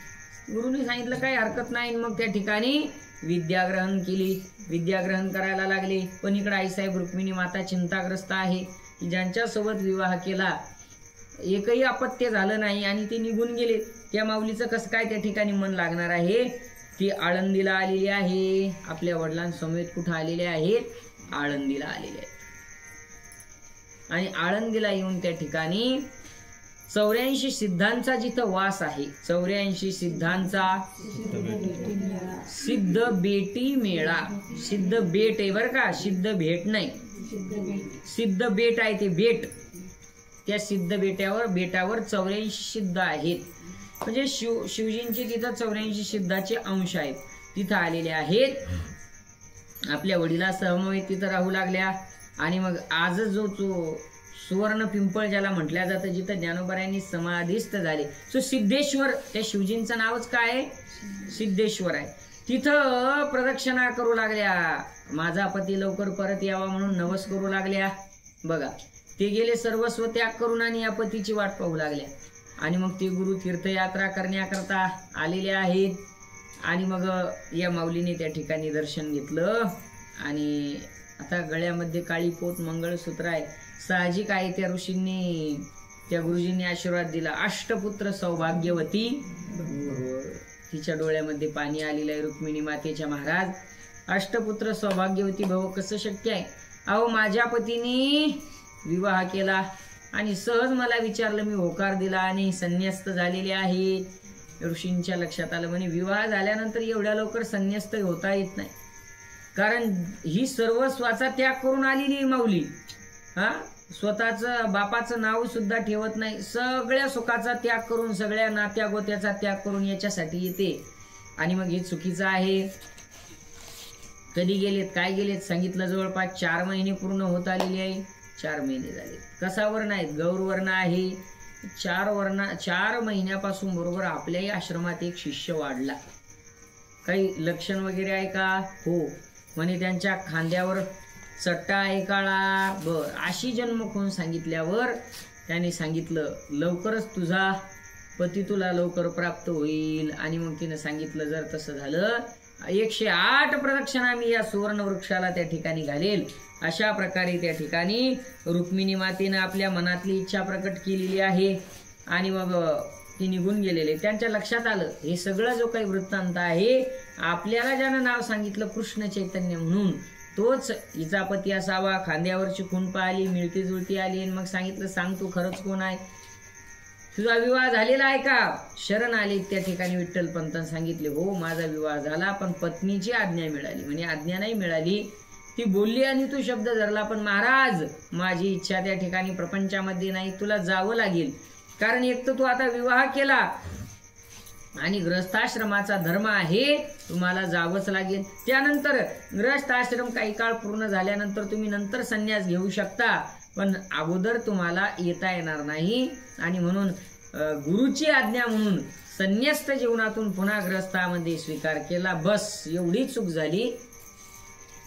गुरुने सांगितलं काही हरकत नाही. मग त्या ठिकाणी विद्याग्रहण केली, विद्याग्रहण करायला लागले. पण इकडे आईसाहेब रुक्मिणी माता चिंताग्रस्त आहे की ज्यांच्यासोबत विवाह केला एकही अपत्य झालं नाही आणि ते निघून गेले, त्या माऊलीचं कसं काय त्या ठिकाणी मन लागणार आहे? ती आळंदीला आलेली आहे. आपल्या वडिलांसमेत कुठं आलेले आहेत? आळंदीला आलेले आहेत. आणि आळंदीला येऊन त्या ठिकाणी 84 सिद्धांचा जिथं वास आहे, 84 सिद्धांचा सिद्ध बेटी मेळा. सिद्ध बेट आहे बरं का, सिद्ध भेट नाही, सिद्ध बेट आहे ते बेट. त्या सिद्ध बेटावर 84 सिद्ध आहेत, म्हणजे शिवजींचे तिथं 84 सिद्धाचे अंश आहेत, तिथं आलेले आहेत. आपल्या वडिला सहमवेत तिथं राहू लागल्या. आणि मग आज जो सुवर्ण पिंपळ ज्याला म्हटल्या जातं, जिथं ज्ञानोबारायांनी समाधिस्थ झाले, सो सिद्धेश्वर, त्या शिवजींचं नावच काय आहे? सिद्धेश्वर आहे. तिथं प्रदक्षिणा करू लागल्या. माझा पती लवकर परत यावा म्हणून नवस करू लागल्या. बघा, ते गेले सर्वस्व त्याग करून आणि या पतीची वाट पाहू लागल्या. आणि मग ते गुरु तीर्थयात्रा करण्याकरता आलेले आहेत. आणि मग या माऊलीने त्या ठिकाणी दर्शन घेतलं. आणि आता गळ्यामध्ये काळी पोत मंगळसूत्र आहे. साहजिक आहे, त्या ऋषींनी, त्या गुरुजींनी आशीर्वाद दिला. अष्टपुत्र सौभाग्यवती, तिच्या डोळ्यामध्ये पाणी आलेलं आहे रुक्मिणी मातेच्या. महाराज, अष्टपुत्र सौभाग्यवती भव कसं शक्य आहे? अहो, माझ्या पतीनी विवाह केला आणि सहज मला विचारलं, मी होकार दिला आणि संन्यस्त झालेले आहे. ऋषींच्या लक्षात आलं, म्हणे विवाह झाल्यानंतर एवढ्या लवकर संन्यस्त होता येत नाही, कारण ही सर्वस्वाचा त्याग करून आलेली माऊली. स्वतःचं बापाचं नाव सुद्धा ठेवत नाही, सगळ्या सुखाचा त्याग करून, सगळ्या नात्या गोत्याचा त्याग करून याच्यासाठी येते. आणि मग हे चुकीचं आहे. कधी गेलेत, काय गेलेत सांगितलं, जवळपास 4 महिने पूर्ण होत आलेले आहे. 4 महिने झाले. कसा वर्ण आहेत? गौरवर्ण आहे. 4 महिन्यापासून बरोबर आपल्याही आश्रमात एक शिष्य वाढला. काही लक्षण वगैरे आहे का? हो म्हणे त्यांच्या खांद्यावर चट्टा आहे काळा. बर, अशी जन्मखून सांगितल्यावर त्याने सांगितलं, लवकरच तुझा पती तुला लवकर प्राप्त होईल. आणि मग तिने सांगितलं, जर तसं झालं 108 प्रदक्षिणा मी या सुवर्ण वृक्षाला त्या ठिकाणी घालेल. अशा प्रकारे त्या ठिकाणी रुक्मिणी मातेनं आपल्या मनातली इच्छा प्रकट केलेली आहे. आणि मग ती निघून गेलेले. त्यांच्या लक्षात आलं, हे सगळं जो काही वृत्तांत आहे, आपल्याला ज्यानं नाव सांगितलं कृष्ण चैतन्य म्हणून, तोच हिचा पती असावा. खांद्यावरची खूण पाहिली, मिळती जुळती आली आणि मग सांगितलं, सांग तू खरंच कोण आहे? तुझा विवाह झालेला आहे का? शरण आले त्या ठिकाणी विठ्ठल पंतांनी सांगितले, हो माझा विवाह झाला, पण पत्नीची आज्ञा मिळाली. म्हणजे आज्ञा नाही मिळाली, ती बोलली आणि तू शब्द धरला, पण महाराज माझी इच्छा त्या ठिकाणी प्रपंचामध्ये नाही, तुला जावं लागेल. कारण एक तर तू आता विवाह केला आणि ग्रस्थाश्रमाचा धर्म आहे, तुम्हाला जावंच लागेल. त्यानंतर ग्रस्थाश्रम काही काळ पूर्ण झाल्यानंतर तुम्ही नंतर संन्यास घेऊ शकता, पण अगोदर तुम्हाला येता येणार नाही. आणि म्हणून गुरुची आज्ञा म्हणून संन्यस्त जीवनातून पुन्हा ग्रस्थामध्ये स्वीकार केला. बस एवढी चूक झाली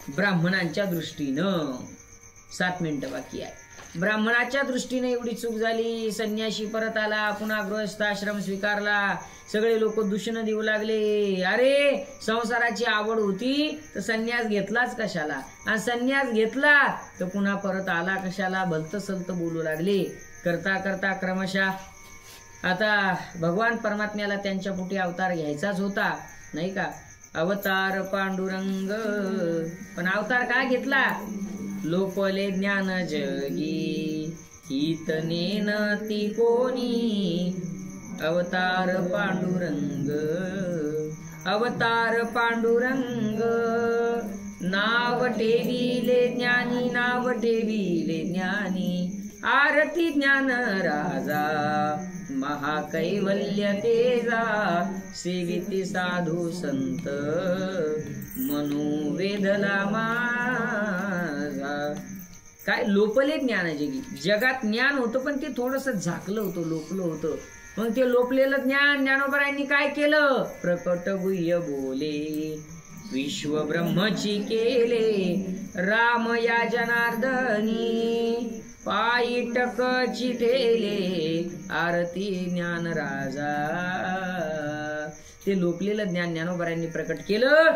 ब्राह्मणांच्या दृष्टीनं. 7 मिनिटं बाकी आहे. ब्राह्मणाच्या दृष्टीने एवढी चूक झाली. संन्यासी परत आला, पुन्हा गृहस्थाश्रम स्वीकारला. सगळे लोक दूषण देऊ लागले, अरे संसाराची आवड होती तर संन्यास घेतलाच कशाला, आणि संन्यास घेतला तर पुन्हा परत आला कशाला, भलत सलत बोलू लागले. करता करता क्रमशः आता भगवान परमात्म्याला त्यांच्या पोटी अवतार घ्यायचाच होता, नाही का? अवतार पांडुरंग. पण अवतार काय घेतला? लोपले ज्ञान जगी हित नेनती कोणी. अवतार पांडुरंग, अवतार पांडुरंग. नाव ठेविले ज्ञानी, नाव ठेविले ज्ञानी. आरती ज्ञान राजा महाकैवल्य तेजा. सेविती साधू संत मनोवेदला माझा. काय लोपले ज्ञान जगी. जगात ज्ञान होतं पण ते थोडस झाकलं होतं, लोपलं होतं. मग ते लोपलेलं ज्ञान ज्ञानोबरायांनी काय केलं? प्रकट गुह्य बोले विश्व ब्रह्मची केले. राम या जनार्दनी पायी टकची ठेले. आरती ज्ञान राजा. ते लोपलेलं ज्ञान ज्ञानोबरायांनी प्रकट केलं.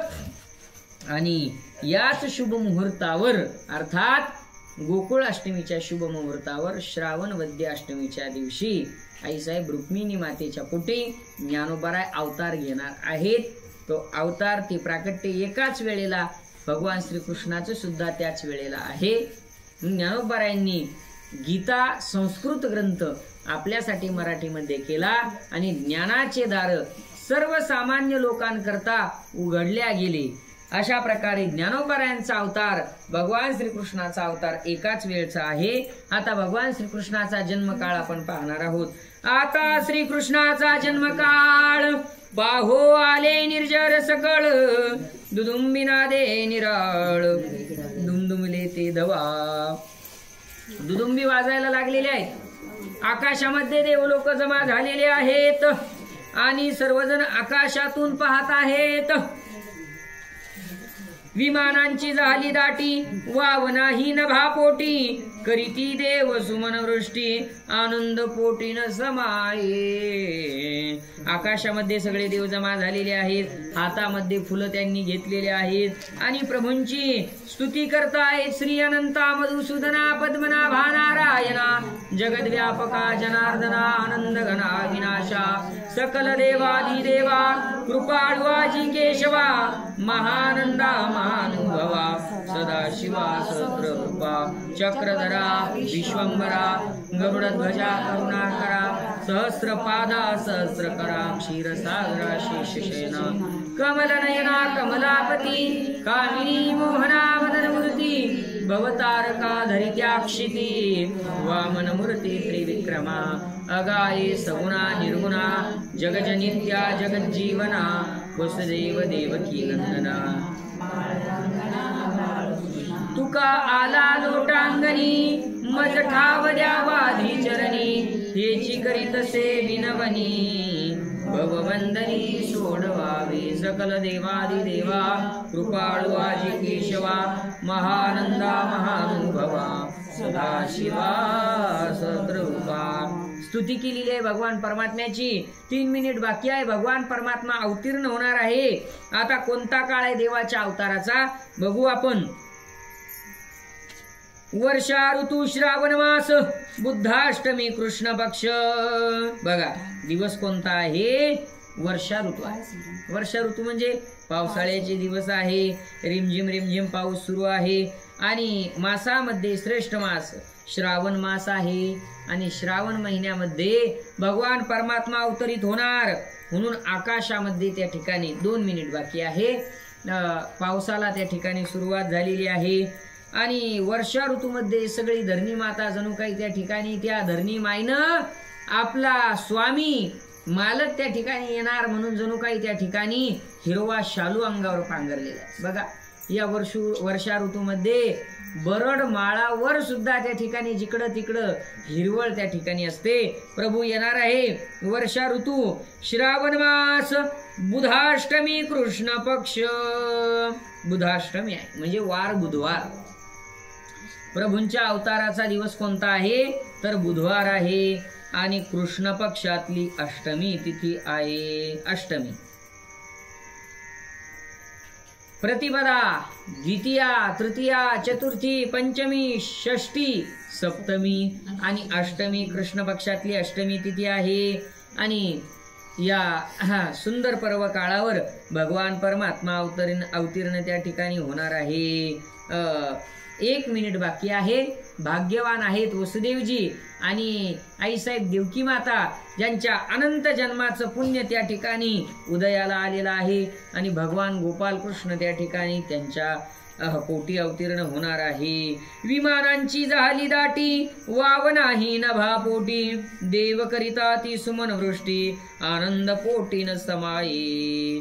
आणि याच शुभ मुहूर्तावर, अर्थात गोकुळ अष्टमीच्या शुभ मुहूर्तावर, श्रावण वद्य अष्टमीच्या दिवशी आईसाहेब रुक्मिणी मातेच्या पोटी ज्ञानोबराय अवतार घेणार आहेत. तो अवतार, ते प्राकट्य एकाच वेळेला भगवान श्रीकृष्णाचं सुद्धा त्याच वेळेला आहे. ज्ञानोबरायांनी गीता संस्कृत ग्रंथ आपल्यासाठी मराठीमध्ये केला आणि ज्ञानाचे दार सर्वसामान्य लोकांकरता उघडल्या गेले. अशा प्रकारे ज्ञानोबरायांचा अवतार, भगवान श्रीकृष्णाचा अवतार एकाच वेळचा आहे. आता भगवान श्रीकृष्णाचा जन्मकाळ आपण पाहणार आहोत. आता श्रीकृष्णाचा जन्मकाळ पाहो आले निर्जर सकळ. दुदुंबिना दे निराळ, दुमदुमले ते दवा. दुदुंबी वाजायला लागलेले आहेत. आकाशामध्ये देवलोक जमा झालेले आहेत आणि सर्वजण आकाशातून पाहत आहेत. विमानांची झाली दाटी, वाव नाही नभा पोटी. करीती देव सुमन वृष्टी, आनंद पोटी न समाये. आकाशामध्ये सगळे देव जमा झालेले आहेत. हातामध्ये फुलं त्यांनी घेतलेले आहेत आणि प्रभूंची स्तुती करतायत. श्री अनंता मधुसूदना पद्मनाभा नारायणा, जगद्व्यापका जनार्दना, आनंद घना विनाशा, सकल देवाधिदेवा, कृपाळू आजी केशवा, महानंदा महानुभवा सदाशिवा सहस्ररूपा चक्रधरा विश्वंभरा गरुडध्वजा करुणाकरा सहस्रपादा सहस्रकरा क्षीरसागरा शेषशयना कमलनयना कमलापती कामिनी मोहना मदनमूर्ती भवतारका धरित्याक्षिती वामनमूर्ती त्रिविक्रमा अगाये सगुणा निर्गुणा जगजनित्या जगज्जीवना वसुदेव देवकी नंदना तुका आला लोटांगणी मज ठाव द्यावाधी चरणी हेची करीतसे विनवनी भववंदनी सोडवावे सकल देवादिदेवा कृपाळू आजी केशवा महानंदा महानुभवा सदाशिवा सहस्ररूपा स्तुती केलेली आहे भगवान परमात्म्याची 3 मिनिट बाकी आहे भगवान परमात्मा अवतीर्ण होणार आहे आता कोणता काळ आहे देवाच्या अवताराचा बघू आपण वर्षा ऋतू श्रावण मास बुद्धाष्टमी कृष्ण पक्ष बघा दिवस कोणता आहे वर्षा ऋतू आहे वर्षा ऋतू म्हणजे पावसाळ्याचे दिवस आहे रिमझिम रिमझिम पाऊस सुरू आहे आणि मासामध्ये श्रेष्ठ मास श्रावण मास आहे आणि श्रावण महिन्यामध्ये भगवान परमात्मा अवतरित होणार म्हणून आकाशामध्ये त्या ठिकाणी 2 मिनिट बाकी आहे पावसाला त्या ठिकाणी सुरुवात झालेली आहे आणि वर्षा ऋतूमध्ये सगळी धरणी माता जणू काही त्या ठिकाणी त्या धरणी माईनं आपला स्वामी मालक त्या ठिकाणी येणार म्हणून जणू काही त्या ठिकाणी हिरवा शालू अंगावर पांघरलेला आहे बघा या वर्षा ऋतूमध्ये बरड माळावर सुद्धा त्या ठिकाणी जिकडं तिकडं हिरवळ त्या ठिकाणी असते प्रभू येणार आहे वर्षा ऋतू श्रावण मास बुधाष्टमी कृष्ण पक्ष बुधाष्टमी आहे म्हणजे वार बुधवार प्रभूंच्या अवताराचा दिवस कोणता आहे तर बुधवार आहे आणि कृष्ण पक्षातली अष्टमी तिथी आहे अष्टमी प्रतिपदा द्वितीया तृतीया चतुर्थी पंचमी षष्ठी सप्तमी आणि अष्टमी कृष्ण पक्षातली अष्टमी तिथी आहे आणि या सुंदर पर्व काळावर भगवान परमात्मा अवतीर्ण त्या ठिकाणी होणार आहे 1 मिनिट बाकी आहे भाग्यवान आहेत वसुदेवजी आणि आईसाहेब देवकी माता ज्यांच्या अनंत जन्माचं पुण्य त्या ठिकाणी उदयाला आलेलं आहे आणि भगवान गोपाल कृष्ण त्या ठिकाणी त्यांच्या पोटी अवतीर्ण होणार आहे विमानांची झाली दाटी वाव नाही नभा पोटी देव करिता ती सुमन वृष्टी आनंद पोटी न समाये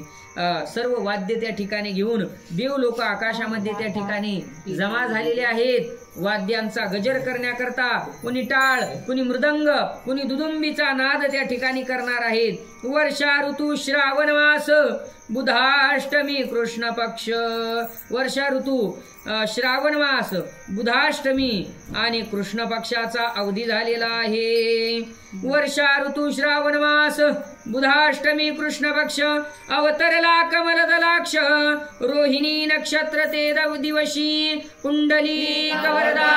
सर्व वाद्य त्या ठिकाणी घेऊन देव लोक आकाशामध्ये त्या ठिकाणी जमा झालेले आहेत वाद्यांचा गजर करण्याकरता कुणी टाळ कुणी मृदंग कुणी दुदुंबीचा नाद त्या ठिकाणी करणार आहेत वर्षा ऋतू श्रावण मास बुधाष्टमी कृष्ण पक्ष वर्षा ऋतू श्रावण मास बुधाष्टमी आणि कृष्ण पक्षाचा अवधी झालेला आहे वर्षा ऋतू श्रावण मास बुधाष्टमी कृष्ण पक्ष अवतरला कमलदलाक्ष रोहिणी नक्षत्र ते दिवशी कुंडली कवरदा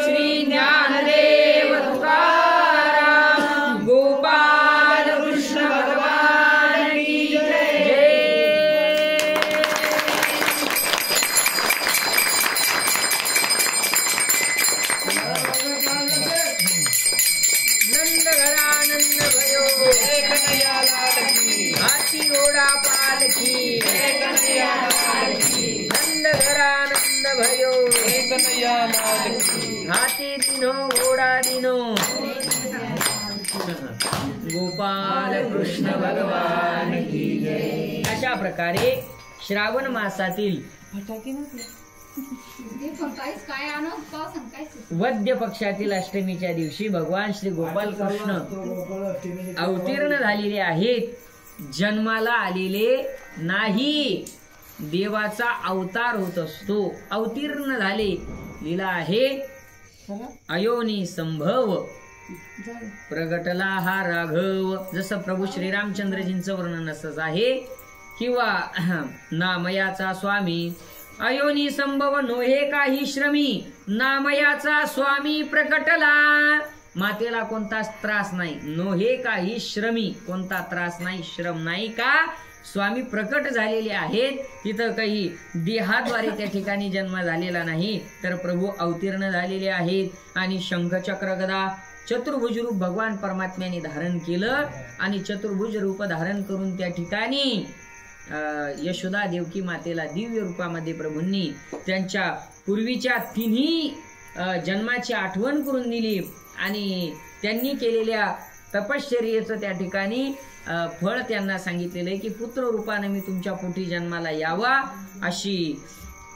श्री ज्ञानदेव तुकाराम गोपाल कृष्ण भगवान की जय नंद घरानंद भयो हाती घोडा पालकी नंद घरानंद भयो हाती दिनो घोडा दिनो गोपाल कृष्ण भगवान की जय अशा प्रकारे श्रावण मासातील वद्य पक्षातील अष्टमीच्या दिवशी भगवान श्री गोपाल कृष्ण अवतीर्ण झालेले आहेत जन्माला आलेले नाही देवाचा अवतार होत असतो अवतीर्ण झाले लीला आहे अयोनी संभव प्रगटला हा राघव जसं प्रभू श्रीरामचंद्रजींचं वर्णन असंच आहे किंवा नामयाचा स्वामी अयोनी संभव नोहे काही श्रमी नामयाचा स्वामी प्रकटला मातेला कोणताच त्रास नाही नोहे काही श्रमी कोणता त्रास नाही श्रम नाही का स्वामी प्रकट झालेले आहेत. तिथं काही देहाद्वारे त्या ठिकाणी जन्म झालेला नाही, तर प्रभू अवतीर्ण झालेले आहेत. आणि शंखचक्र गदा चतुर्भुज रूप भगवान परमात्म्याने धारण केलं आणि चतुर्भुज रूप धारण करून त्या ठिकाणी यशोदा देवकी मातेला दिव्य रूपामध्ये प्रभूंनी त्यांच्या पूर्वीच्या तिन्ही जन्माची आठवण करून दिली आणि त्यांनी केलेल्या तपश्चर्येचं त्या ठिकाणी फळ त्यांना सांगितलेलं आहे की पुत्र रूपाने मी तुमच्या पोटी जन्माला यावा, अशी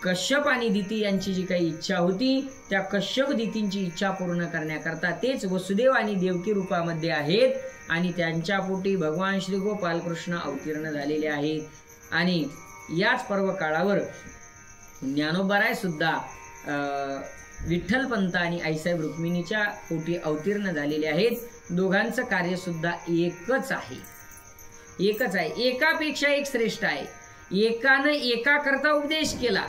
कश्यप आणि दिती यांची जी काही इच्छा होती त्या कश्यप दितींची इच्छा पूर्ण करण्याकरता तेच वसुदेव आणि देवकी रूपामध्ये आहेत आणि त्यांच्या पोटी भगवान श्री गोपाल कृष्ण अवतीर्ण झालेले आहेत. आणि याच पर्व काळावर ज्ञानोबाराय सुद्धा विठ्ठलपंत आणि आईसाहेब रुक्मिणीच्या पोटी अवतीर्ण झालेले आहेत. दोघांचं कार्य सुद्धा एकच आहे, एकच आहे, एकापेक्षा एक श्रेष्ठ आहे. एकानं एका करता उपदेश केला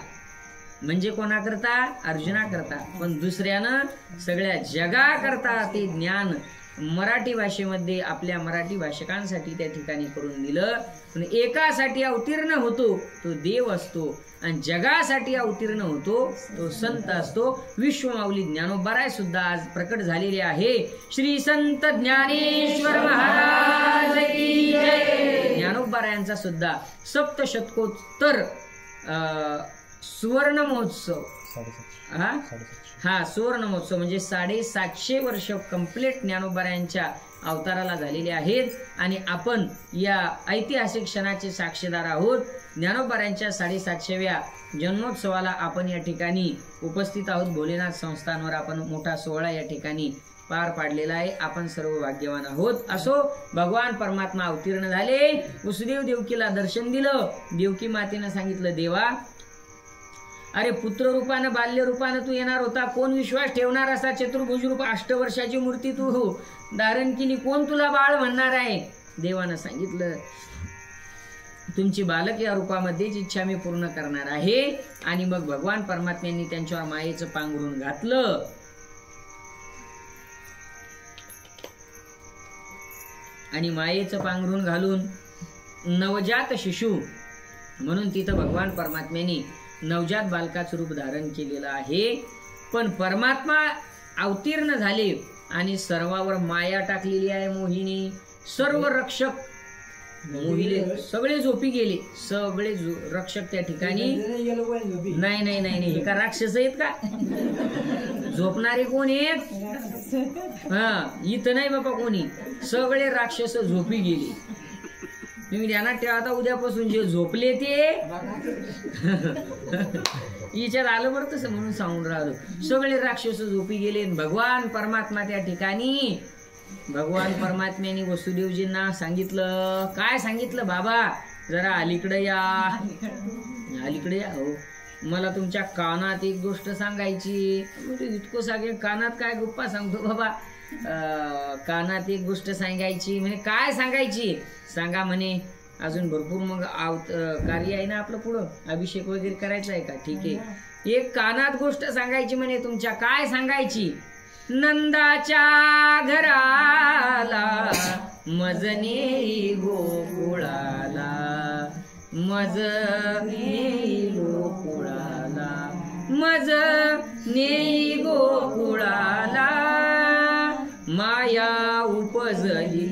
म्हणजे कोणाकरता? अर्जुनाकरता. पण दुसऱ्यानं सगळ्या जगाकरता ते ज्ञान मराठी भाषेमध्ये आपल्या मराठी भाषकांसाठी त्या ठिकाणी करून दिलं. पण एकासाठी अवतीर्ण होतो तो देव असतो आणि जगासाठी अवतीर्ण होतो तो संत असतो. विश्वमाऊली ज्ञानोबाराय सुद्धा आज प्रकट झालेले आहे. श्री संत ज्ञानेश्वर महाराज की जय. ज्ञानोबारायांचा सुद्धा सप्तशतकोत्तर सुवर्ण महोत्सव, सुवर्ण महोत्सव म्हणजे 750 वर्ष कंप्लीट ज्ञानोबारायांच्या अवताराला झालेले आहेत. आणि आपण या ऐतिहासिक क्षणाचे साक्षीदार आहोत. ज्ञानोबारायांच्या 750व्या जन्मोत्सवाला आपण या ठिकाणी उपस्थित आहोत. भोलेनाथ संस्थानवर आपण मोठा सोहळा या ठिकाणी पार पाडलेला आहे. आपण सर्व भाग्यवान आहोत. असो, भगवान परमात्मा अवतीर्ण झाले. वसुदेव देवकीला दर्शन दिलं. देवकी मातेनं सांगितलं, देवा अरे पुत्र रूपानं बाल्य रूपानं तू येणार होता, कोण विश्वास ठेवणार असा? चतुर्भुज रूप 8 वर्षाची मूर्ती तू धारण केली, कोण तुला बाळ म्हणणार आहे? देवानं सांगितलं, तुमची बालक या रूपामध्येच इच्छा मी पूर्ण करणार आहे. आणि मग भगवान परमात्म्यांनी त्यांच्यावर मायेचं पांघरून घातलं. आणि मायेचं पांघरून घालून नवजात शिशु म्हणून तिथं भगवान परमात्म्यांनी नवजात बालकाचं रूप धारण केलेलं आहे. पण परमात्मा अवतीर्ण झाले आणि सर्वावर माया टाकलेली आहे मोहिनी. सर्व रक्षक मोहिले सगळे झोपी गेले, सगळे रक्षक त्या ठिकाणी. नाही नाही नाही नाही, हे का राक्षस आहेत का? झोपणारे कोण आहेत? इथं नाही बाबा कोणी, सगळे राक्षस झोपी गेले. तुम्ही ध्यानात ठेवा, आता उद्यापासून जे झोपले ते हिच्यात आलं बरं तसं म्हणून सांगून राहिलो. सगळे राक्षस झोपी गेले. भगवान परमात्मा त्या ठिकाणी, भगवान परमात्म्याने वसुदेवजींना सांगितलं. काय सांगितलं? बाबा जरा अलीकडे या, अलीकडे या. हो, मला तुमच्या कानात एक गोष्ट सांगायची. इतकं सांगेल, कानात काय गप्पा सांगतो बाबा? कानात एक गोष्ट सांगायची. म्हणे काय सांगायची? सांगा म्हणे. अजून भरपूर मग कार्य आहे ना आपलं, पुढं अभिषेक वगैरे करायचा आहे का? ठीक आहे, एक कानात गोष्ट सांगायची म्हणे तुमच्या. काय सांगायची? नंदाच्या घराला मजने गोकुळाला, मजने गोकुळाला, मजने गोकुळाला, माया उपजली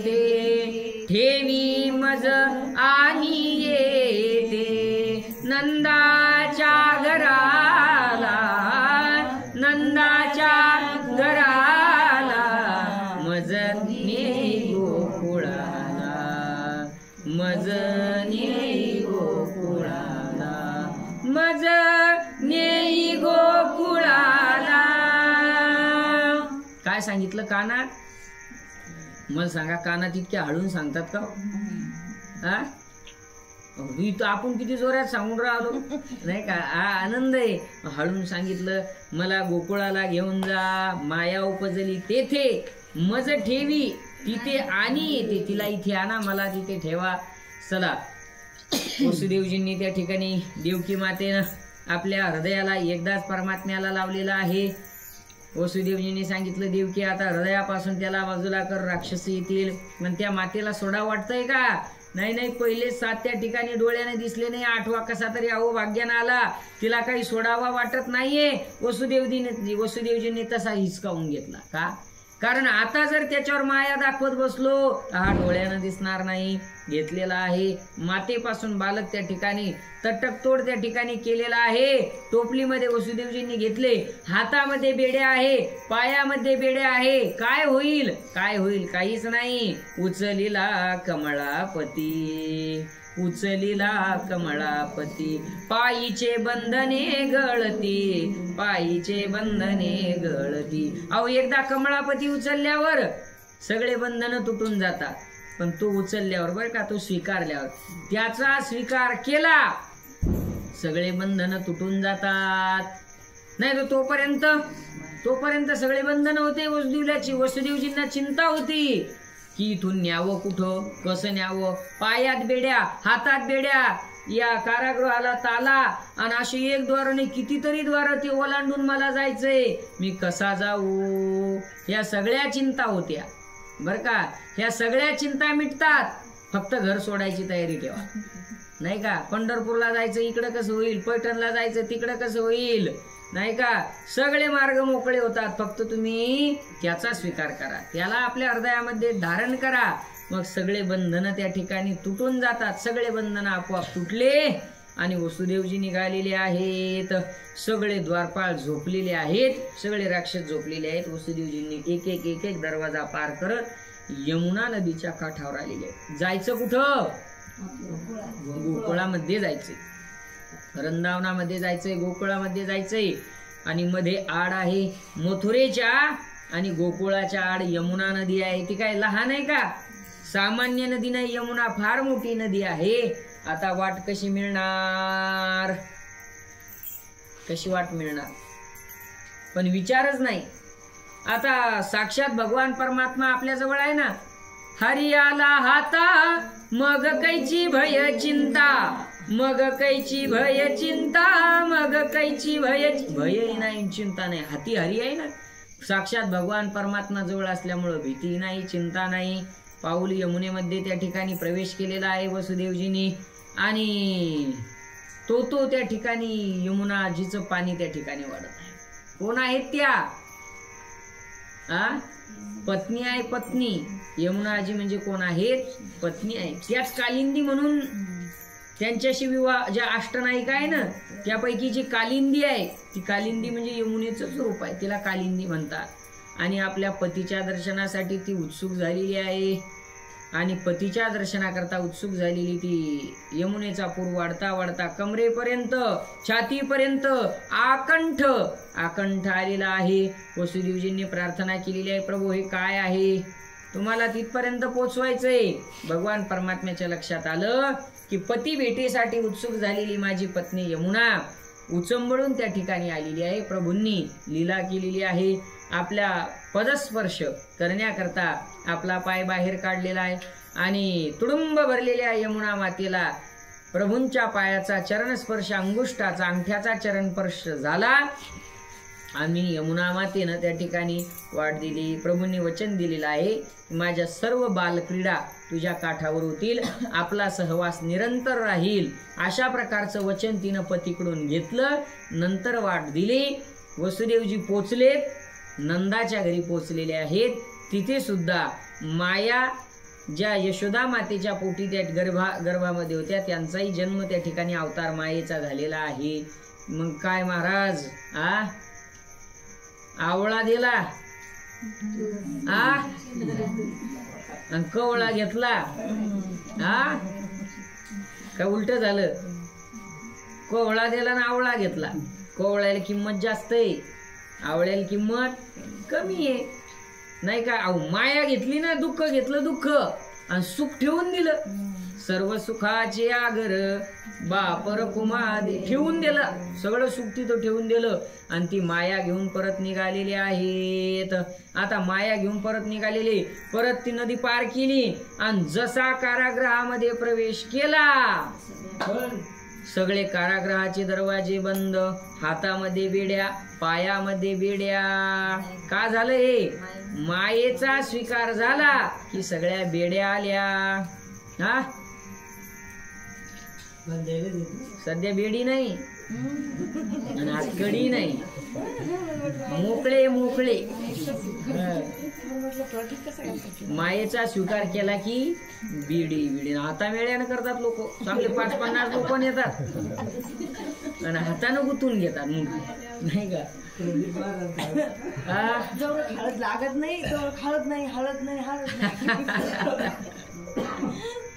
ते ठेवी मज आणि येते. नंदाच्या घराला, नंदाच्या घराला, मजने गोकुळाला, मजने गोकुळाला, मजने गोकुळाला. काय सांगितलं कानात? मला सांगा, कानात इतक्या हळून सांगतात का? इथं आपण किती जोरात सांगून राहिलो नाही का? आनंद आहे. हळून सांगितलं, मला गोकुळाला घेऊन जा, माया उपजली तेथे, मज ठेवी तिथे आणि येते. तिला इथे आणा, मला तिथे ठेवा. चला, वसुदेवजींनी त्या ठिकाणी देवकी मातेनं आपल्या हृदयाला एकदाच परमात्म्याला लावलेला आहे. वसुदेवजींनी सांगितलं, देवकी आता हृदयापासून त्याला बाजूला कर, राक्षस येतील. पण त्या मातेला सोडा वाटतंय का? नाही नाही, पहिले 7 त्या ठिकाणी डोळ्याने दिसले नाही, 8वा कसा तरी अहो भाग्यानं आला, तिला काही सोडावा वाटत नाहीये. वसुदेवजीने तसा हिसकावून घेतला. का? कारण आता जर त्याच्यावर माया दाखवत बसलो, हा डोळ्यानं दिसणार नाही. घेतलेला आहे मातेपासून बालक त्या ठिकाणी तटकतोड त्या ठिकाणी केलेला आहे. टोपलीमध्ये वसुदेवजींनी घेतले, हातामध्ये बेड्या आहे, पायामध्ये बेड्या आहे. काय होईल? काय होईल? काहीच नाही. उचलिला कमळापती, उचलिला कमळापती, पायीचे बंधने गळती, पायीचे बंधने गळती. अहो एकदा कमळापती उचलल्यावर सगळे बंधन तुटून जातात, पण तो उचलल्यावर बरं का, तो स्वीकारल्यावर, त्याचा स्वीकार केला, सगळे बंधन तुटून जातात. नाही तर तोपर्यंत सगळे बंधन होते. वसुदेवजींना चिंता होती की इथून न्यावं कुठं, कसं न्यावं. पायात बेड्या, हातात बेड्या, या कारागृहाला ताला, आणि अशी एक द्वार नाही कितीतरी द्वार ते ओलांडून मला जायचंय, मी कसा जाऊ. या सगळ्या चिंता होत्या बर का. ह्या सगळ्या चिंता मिटतात, फक्त घर सोडायची तयारी ठेवा. नाही का, पंढरपूरला जायचं इकडं कसं होईल, पैठणला जायचं तिकडं कसं होईल, नाही का, सगळे मार्ग मोकळे होतात. फक्त तुम्ही त्याचा स्वीकार करा, त्याला आपल्या हृदयामध्ये धारण करा, मग सगळे बंधन त्या ठिकाणी तुटून जातात. सगळे बंधन आपोआप तुटले आणि वसुदेवजी निघालेले आहेत. सगळे द्वारपाल झोपलेले आहेत, सगळे राक्षस झोपलेले आहेत. वसुदेवजींनी एक एक एक एक दरवाजा पार करत यमुना नदीच्या काठावर आलेले आहेत. जायचं कुठं? गोकुळामध्ये जायचंय, वृंदावनामध्ये जायचंय, गोकुळामध्ये जायचंय. आणि मध्ये आड आहे मथुरेच्या आणि गोकुळाच्या आड यमुना नदी आहे. ती काय लहान आहे का? सामान्य नदी नाही, यमुना फार मोठी नदी आहे. आता वाट कशी मिळणार? कशी वाट मिळणार? पण विचारच नाही. आता साक्षात भगवान परमात्मा आपल्या जवळ आहे ना. हरी आला हाता मग कैची भय चिंता, मग कैची भय चिंता, मग कैची भय नाही, चिंता नाही. हाती हरी आहे ना. साक्षात भगवान परमात्मा जवळ असल्यामुळं भीती नाही, चिंता नाही. पाऊल यमुनेमध्ये त्या ठिकाणी प्रवेश केलेला आहे वसुदेवजींनी. आणि तो त्या ठिकाणी यमुनाजीचं पाणी त्या ठिकाणी वाढत आहे. कोण आहेत त्या? पत्नी आहे, पत्नी. यमुनाजी म्हणजे कोण आहेत? पत्नी आहे. त्याच कालिंदी म्हणून त्यांच्याशी विवाह, ज्या अष्टनायिका आहे ना त्यापैकी जी कालिंदी आहे, ती कालिंदी म्हणजे यमुनेचंच रूप आहे, तिला कालिंदी म्हणतात. आणि आपल्या पतीच्या दर्शनासाठी ती उत्सुक झालेली आहे. आणि पतीच्या दर्शनाकरता उत्सुक झालेली ती यमुनेचा पूर वाढता वाढता कमरेपर्यंत, छातीपर्यंत आकंठ आलेला आहे. वसुदेवजींनी प्रार्थना केलेली आहे, प्रभू हे काय आहे, तुम्हाला तिथपर्यंत पोचवायचंय. भगवान परमात्म्याच्या लक्षात आलं की पती भेटीसाठी उत्सुक झालेली माझी पत्नी यमुना उचंबळून त्या ठिकाणी आलेली आहे. प्रभूंनी लीला केलेली आहे. आपल्या पदस्पर्श करण्याकरता आपला पाय बाहेर काढलेला आहे आणि तुडुंब भरलेल्या यमुना मातेला प्रभूंच्या पायाचा चरणस्पर्श, अंगुष्ठाचा, अंगठ्याचा चरणस्पर्श झाला आणि यमुना मातेनं त्या ठिकाणी वाट दिली. प्रभूंनी वचन दिलेलं आहे, माझ्या सर्व बालक्रीडा तुझ्या काठावर होतील, आपला सहवास निरंतर राहील. अशा प्रकारचं वचन तिनं पतीकडून घेतलं. नंतर वाट दिली. वसुदेवजी पोचलेत, नंदाच्या घरी पोचलेले आहेत. तिथे सुद्धा माया ज्या यशोदा मातेच्या पोटी त्या गर्भामध्ये होत्या, त्यांचाही जन्म त्या ठिकाणी अवतार मायेचा झालेला आहे. मग काय महाराज, आवळा दिला कवळा घेतला, काय उलट झालं? कोवळा दिला ना आवळा घेतला. कोवळ्याला किंमत जास्त आहे, आवळ्याला किंमत कमी आहे, नाही का? माया घेतली ना, दुःख घेतलं दुःख आणि सुख ठेवून दिलं. सर्व सुखाचे आगर बापर कुमारी ठेवून दिलं, सगळं सुख तिथं ठेवून दिलं आणि ती माया घेऊन परत निघालेली आहेत. आता माया घेऊन परत निघालेली, परत ती नदी पार केली आणि जसा कारागृहामध्ये प्रवेश केला, सगळे कारागृहाचे दरवाजे बंद, हातामध्ये बेड्या, पायामध्ये बेड्या. का झालं हे? मायेचा स्वीकार झाला की सगळ्या बेड्या आल्या. सध्या बेडी नाही आणि हातकडी नाही, मोकळे मोकळे. मायेचा स्वीकार केला की बिडी बिडी हाता मेळ्यानं करतात लोक. चांगले 50-50 लोक येतात आणि हातानं गुंतून घेतात नाही का. हळद लागत नाही, हळद नाही, हळद नाही, हळद नाही.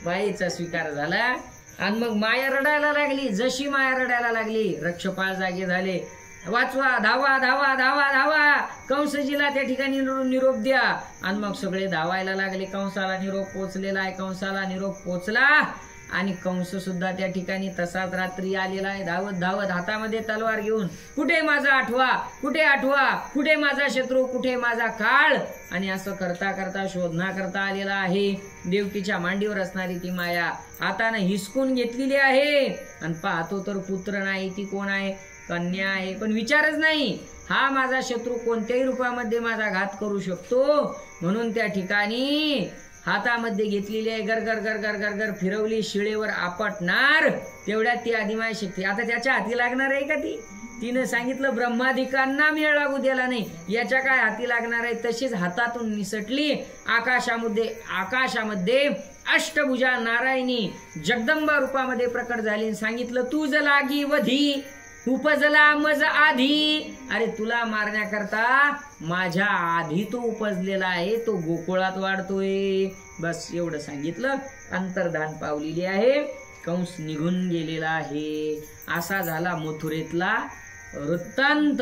मायेचा स्वीकार झाला आणि मग माया रडायला लागली. जशी माया रडायला लागली रक्षपाळ जागे झाले. वाचवा, धावा धावा धावा धावा, कंसजीला त्या ठिकाणी निरोप द्या. आणि मग सगळे धावायला लागले. कंसाला निरोप पोचलेला आहे, कंसाला निरोप पोचला आणि कंस सुद्धा त्या ठिकाणी तसाच रात्री आलेला आहे धावत धावत हातामध्ये तलवार घेऊन. कुठे माझा आठवा, कुठे आठवा, कुठे माझा शत्रू, कुठे माझा काळ. आणि असं करता करता शोधना करता आलेला आहे. देवकीच्या मांडीवर असणारी ती माया हाताने हिसकून घेतलेली आहे आणि पाहतो तर पुत्र नाही, ती कोण आहे, कन्या आहे. पण विचारच नाही, हा माझा शत्रू कोणत्याही रूपामध्ये माझा घात करू शकतो. म्हणून त्या ठिकाणी हातामध्ये घेतलेली आहे, गरगर गरगर गरगर फिरवली, शिळेवर आपटणार. तेवढ्यात ती आदिमाय शक्ती आता त्याच्या हाती लागणार आहे का ती. तिने सांगितलं ब्रह्मादिकांना मेळ लागू दिला नाही, याच्या काय हाती लागणार आहे. तशीच हातातून निसटली. आकाशामध्ये अष्टभुजा नारायणी जगदंबा रूपामध्ये प्रकट झाली. सांगितलं तुझ लागी वधी उपजला मज आधी. अरे तुला मारण्याकरता माझ्या आधी तो उपजलेला आहे, तो गोकुळात वाढतोय. बस एवढं सांगितलं. अंतर्धान पावलेली आहे. कंस निघून गेलेला आहे. असा झाला मथुरेतला वृत्तांत.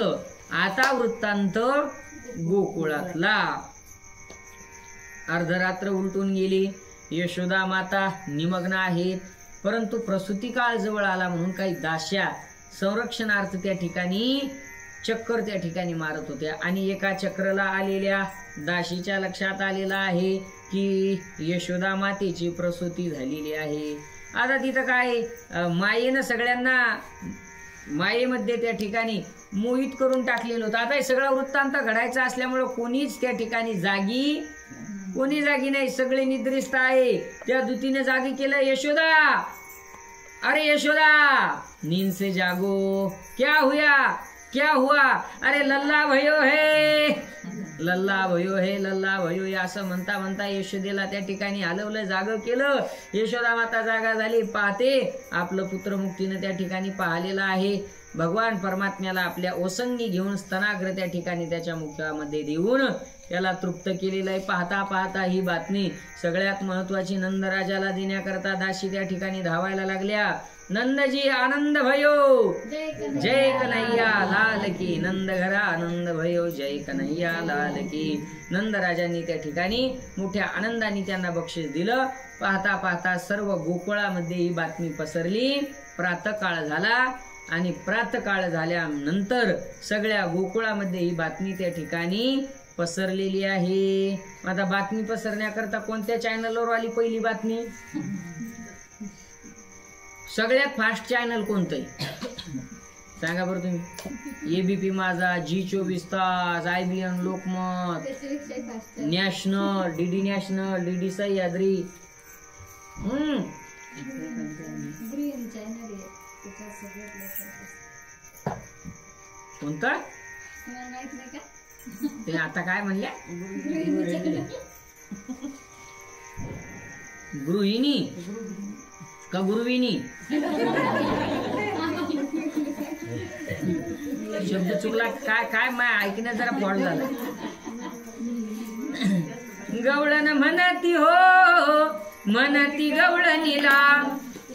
आता वृत्तांत गोकुळातला. अर्धरात्र उलटून गेली. यशोदा माता निमग्न आहेत. परंतु प्रसूती काळ जवळ आला म्हणून काही दास्या संरक्षणार्थ त्या ठिकाणी चक्कर त्या ठिकाणी मारत होत्या. आणि एका चक्रला आलेल्या दाशीच्या लक्षात आलेला आहे की यशोदा मातेची प्रसूती झालेली आहे. आता तिथं काय मायेनं सगळ्यांना मायेमध्ये त्या ठिकाणी मोहित करून टाकलेलं होतं. आता हे सगळा वृत्तांत घडायचा असल्यामुळं कोणीच त्या ठिकाणी कोणी जागी नाही, सगळे निद्रिस्त आहे. त्या दूतीने जागी केलं, यशोदा, अरे यशोदा, नींद से जागो, क्या हुआ, अरे लल्ला भयो है, लल्ला भयो है, लल्ला भयो है असं म्हणता म्हणता यशोदेला त्या ठिकाणी हलवलं, जाग केलं. यशोदा माता जागा झाली. पाहते आपलं पुत्रमुक्तीनं त्या ठिकाणी पाहिलेलं आहे. भगवान परमात्म्याला आपल्या ओसंगी घेऊन स्तनाग्र त्या ठिकाणी त्याच्या मुखामध्ये देऊन त्याला तृप्त केलेलं आहे. पाहता पाहता ही बातमी सगळ्यात महत्वाची नंदराजाला देण्याकरता दासी त्या ठिकाणी धावायला लागल्या. नंदजी आनंद भयो, जय कन्हैया लाल की. नंद घरा आनंद भयो, जय कन्हैया लाल की. नंदराजांनी त्या ठिकाणी मोठ्या आनंदाने त्यांना बक्षीस दिलं. पाहता पाहता सर्व गोकुळामध्ये ही बातमी पसरली. प्रातःकाळ झाला आणि प्रातःकाळ झाल्यानंतर सगळ्या गोकुळामध्ये ही बातमी त्या ठिकाणी पसरलेली आहे. आता बातमी पसरण्याकरता कोणत्या चॅनलवर आली पहिली बातमी? सगळ्यात फास्ट चॅनल कोणतं आहे सांगा बरं तुम्ही? एबीपी माझा, जी24 तास, IBN Lokmat, national, DD national, DD Sahyadri. कोणता ते आता काय म्हणल्या? गृहिणी का गुरुविनी? शब्द चुकला काय काय ऐकण्यात जरा फॉल्ट झाला. गवळण म्हणती हो, म्हणती गवळणीला,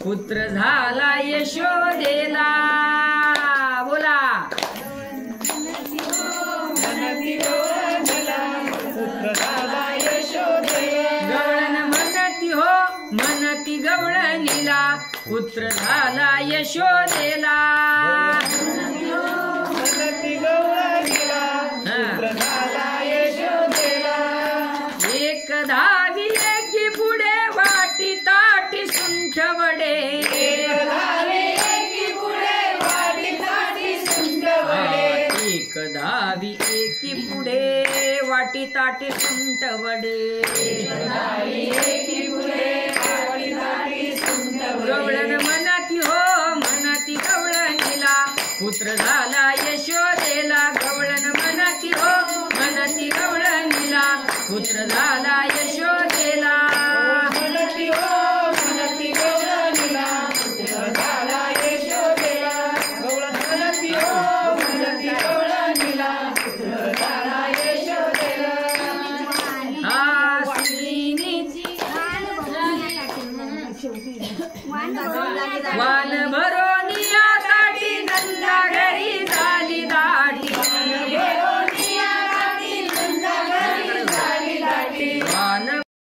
पुत्र झाला यशोदेला. बोला. गवळण म्हणती हो, म्हणती गवळणीला, पुत्र झाला यशोदेला. एक धावी एकी पुढे वाटी ताटी सुंठ वडे. एक धावी एकी पुढे वाटी ताटी सुंठ वडे. गवळण म्हणती पुत्र झाला यशोदेला गवळण म्हणती हो म्हणती गवळणीला पुत्र झाला यशोदेला म्हणती हो म्हणती गवळणीला पुत्र झाला यशोदेला गवळण म्हणती हो म्हणती गवळणीला पुत्र झाला यशोदेला हा श्रीनीची वान भरो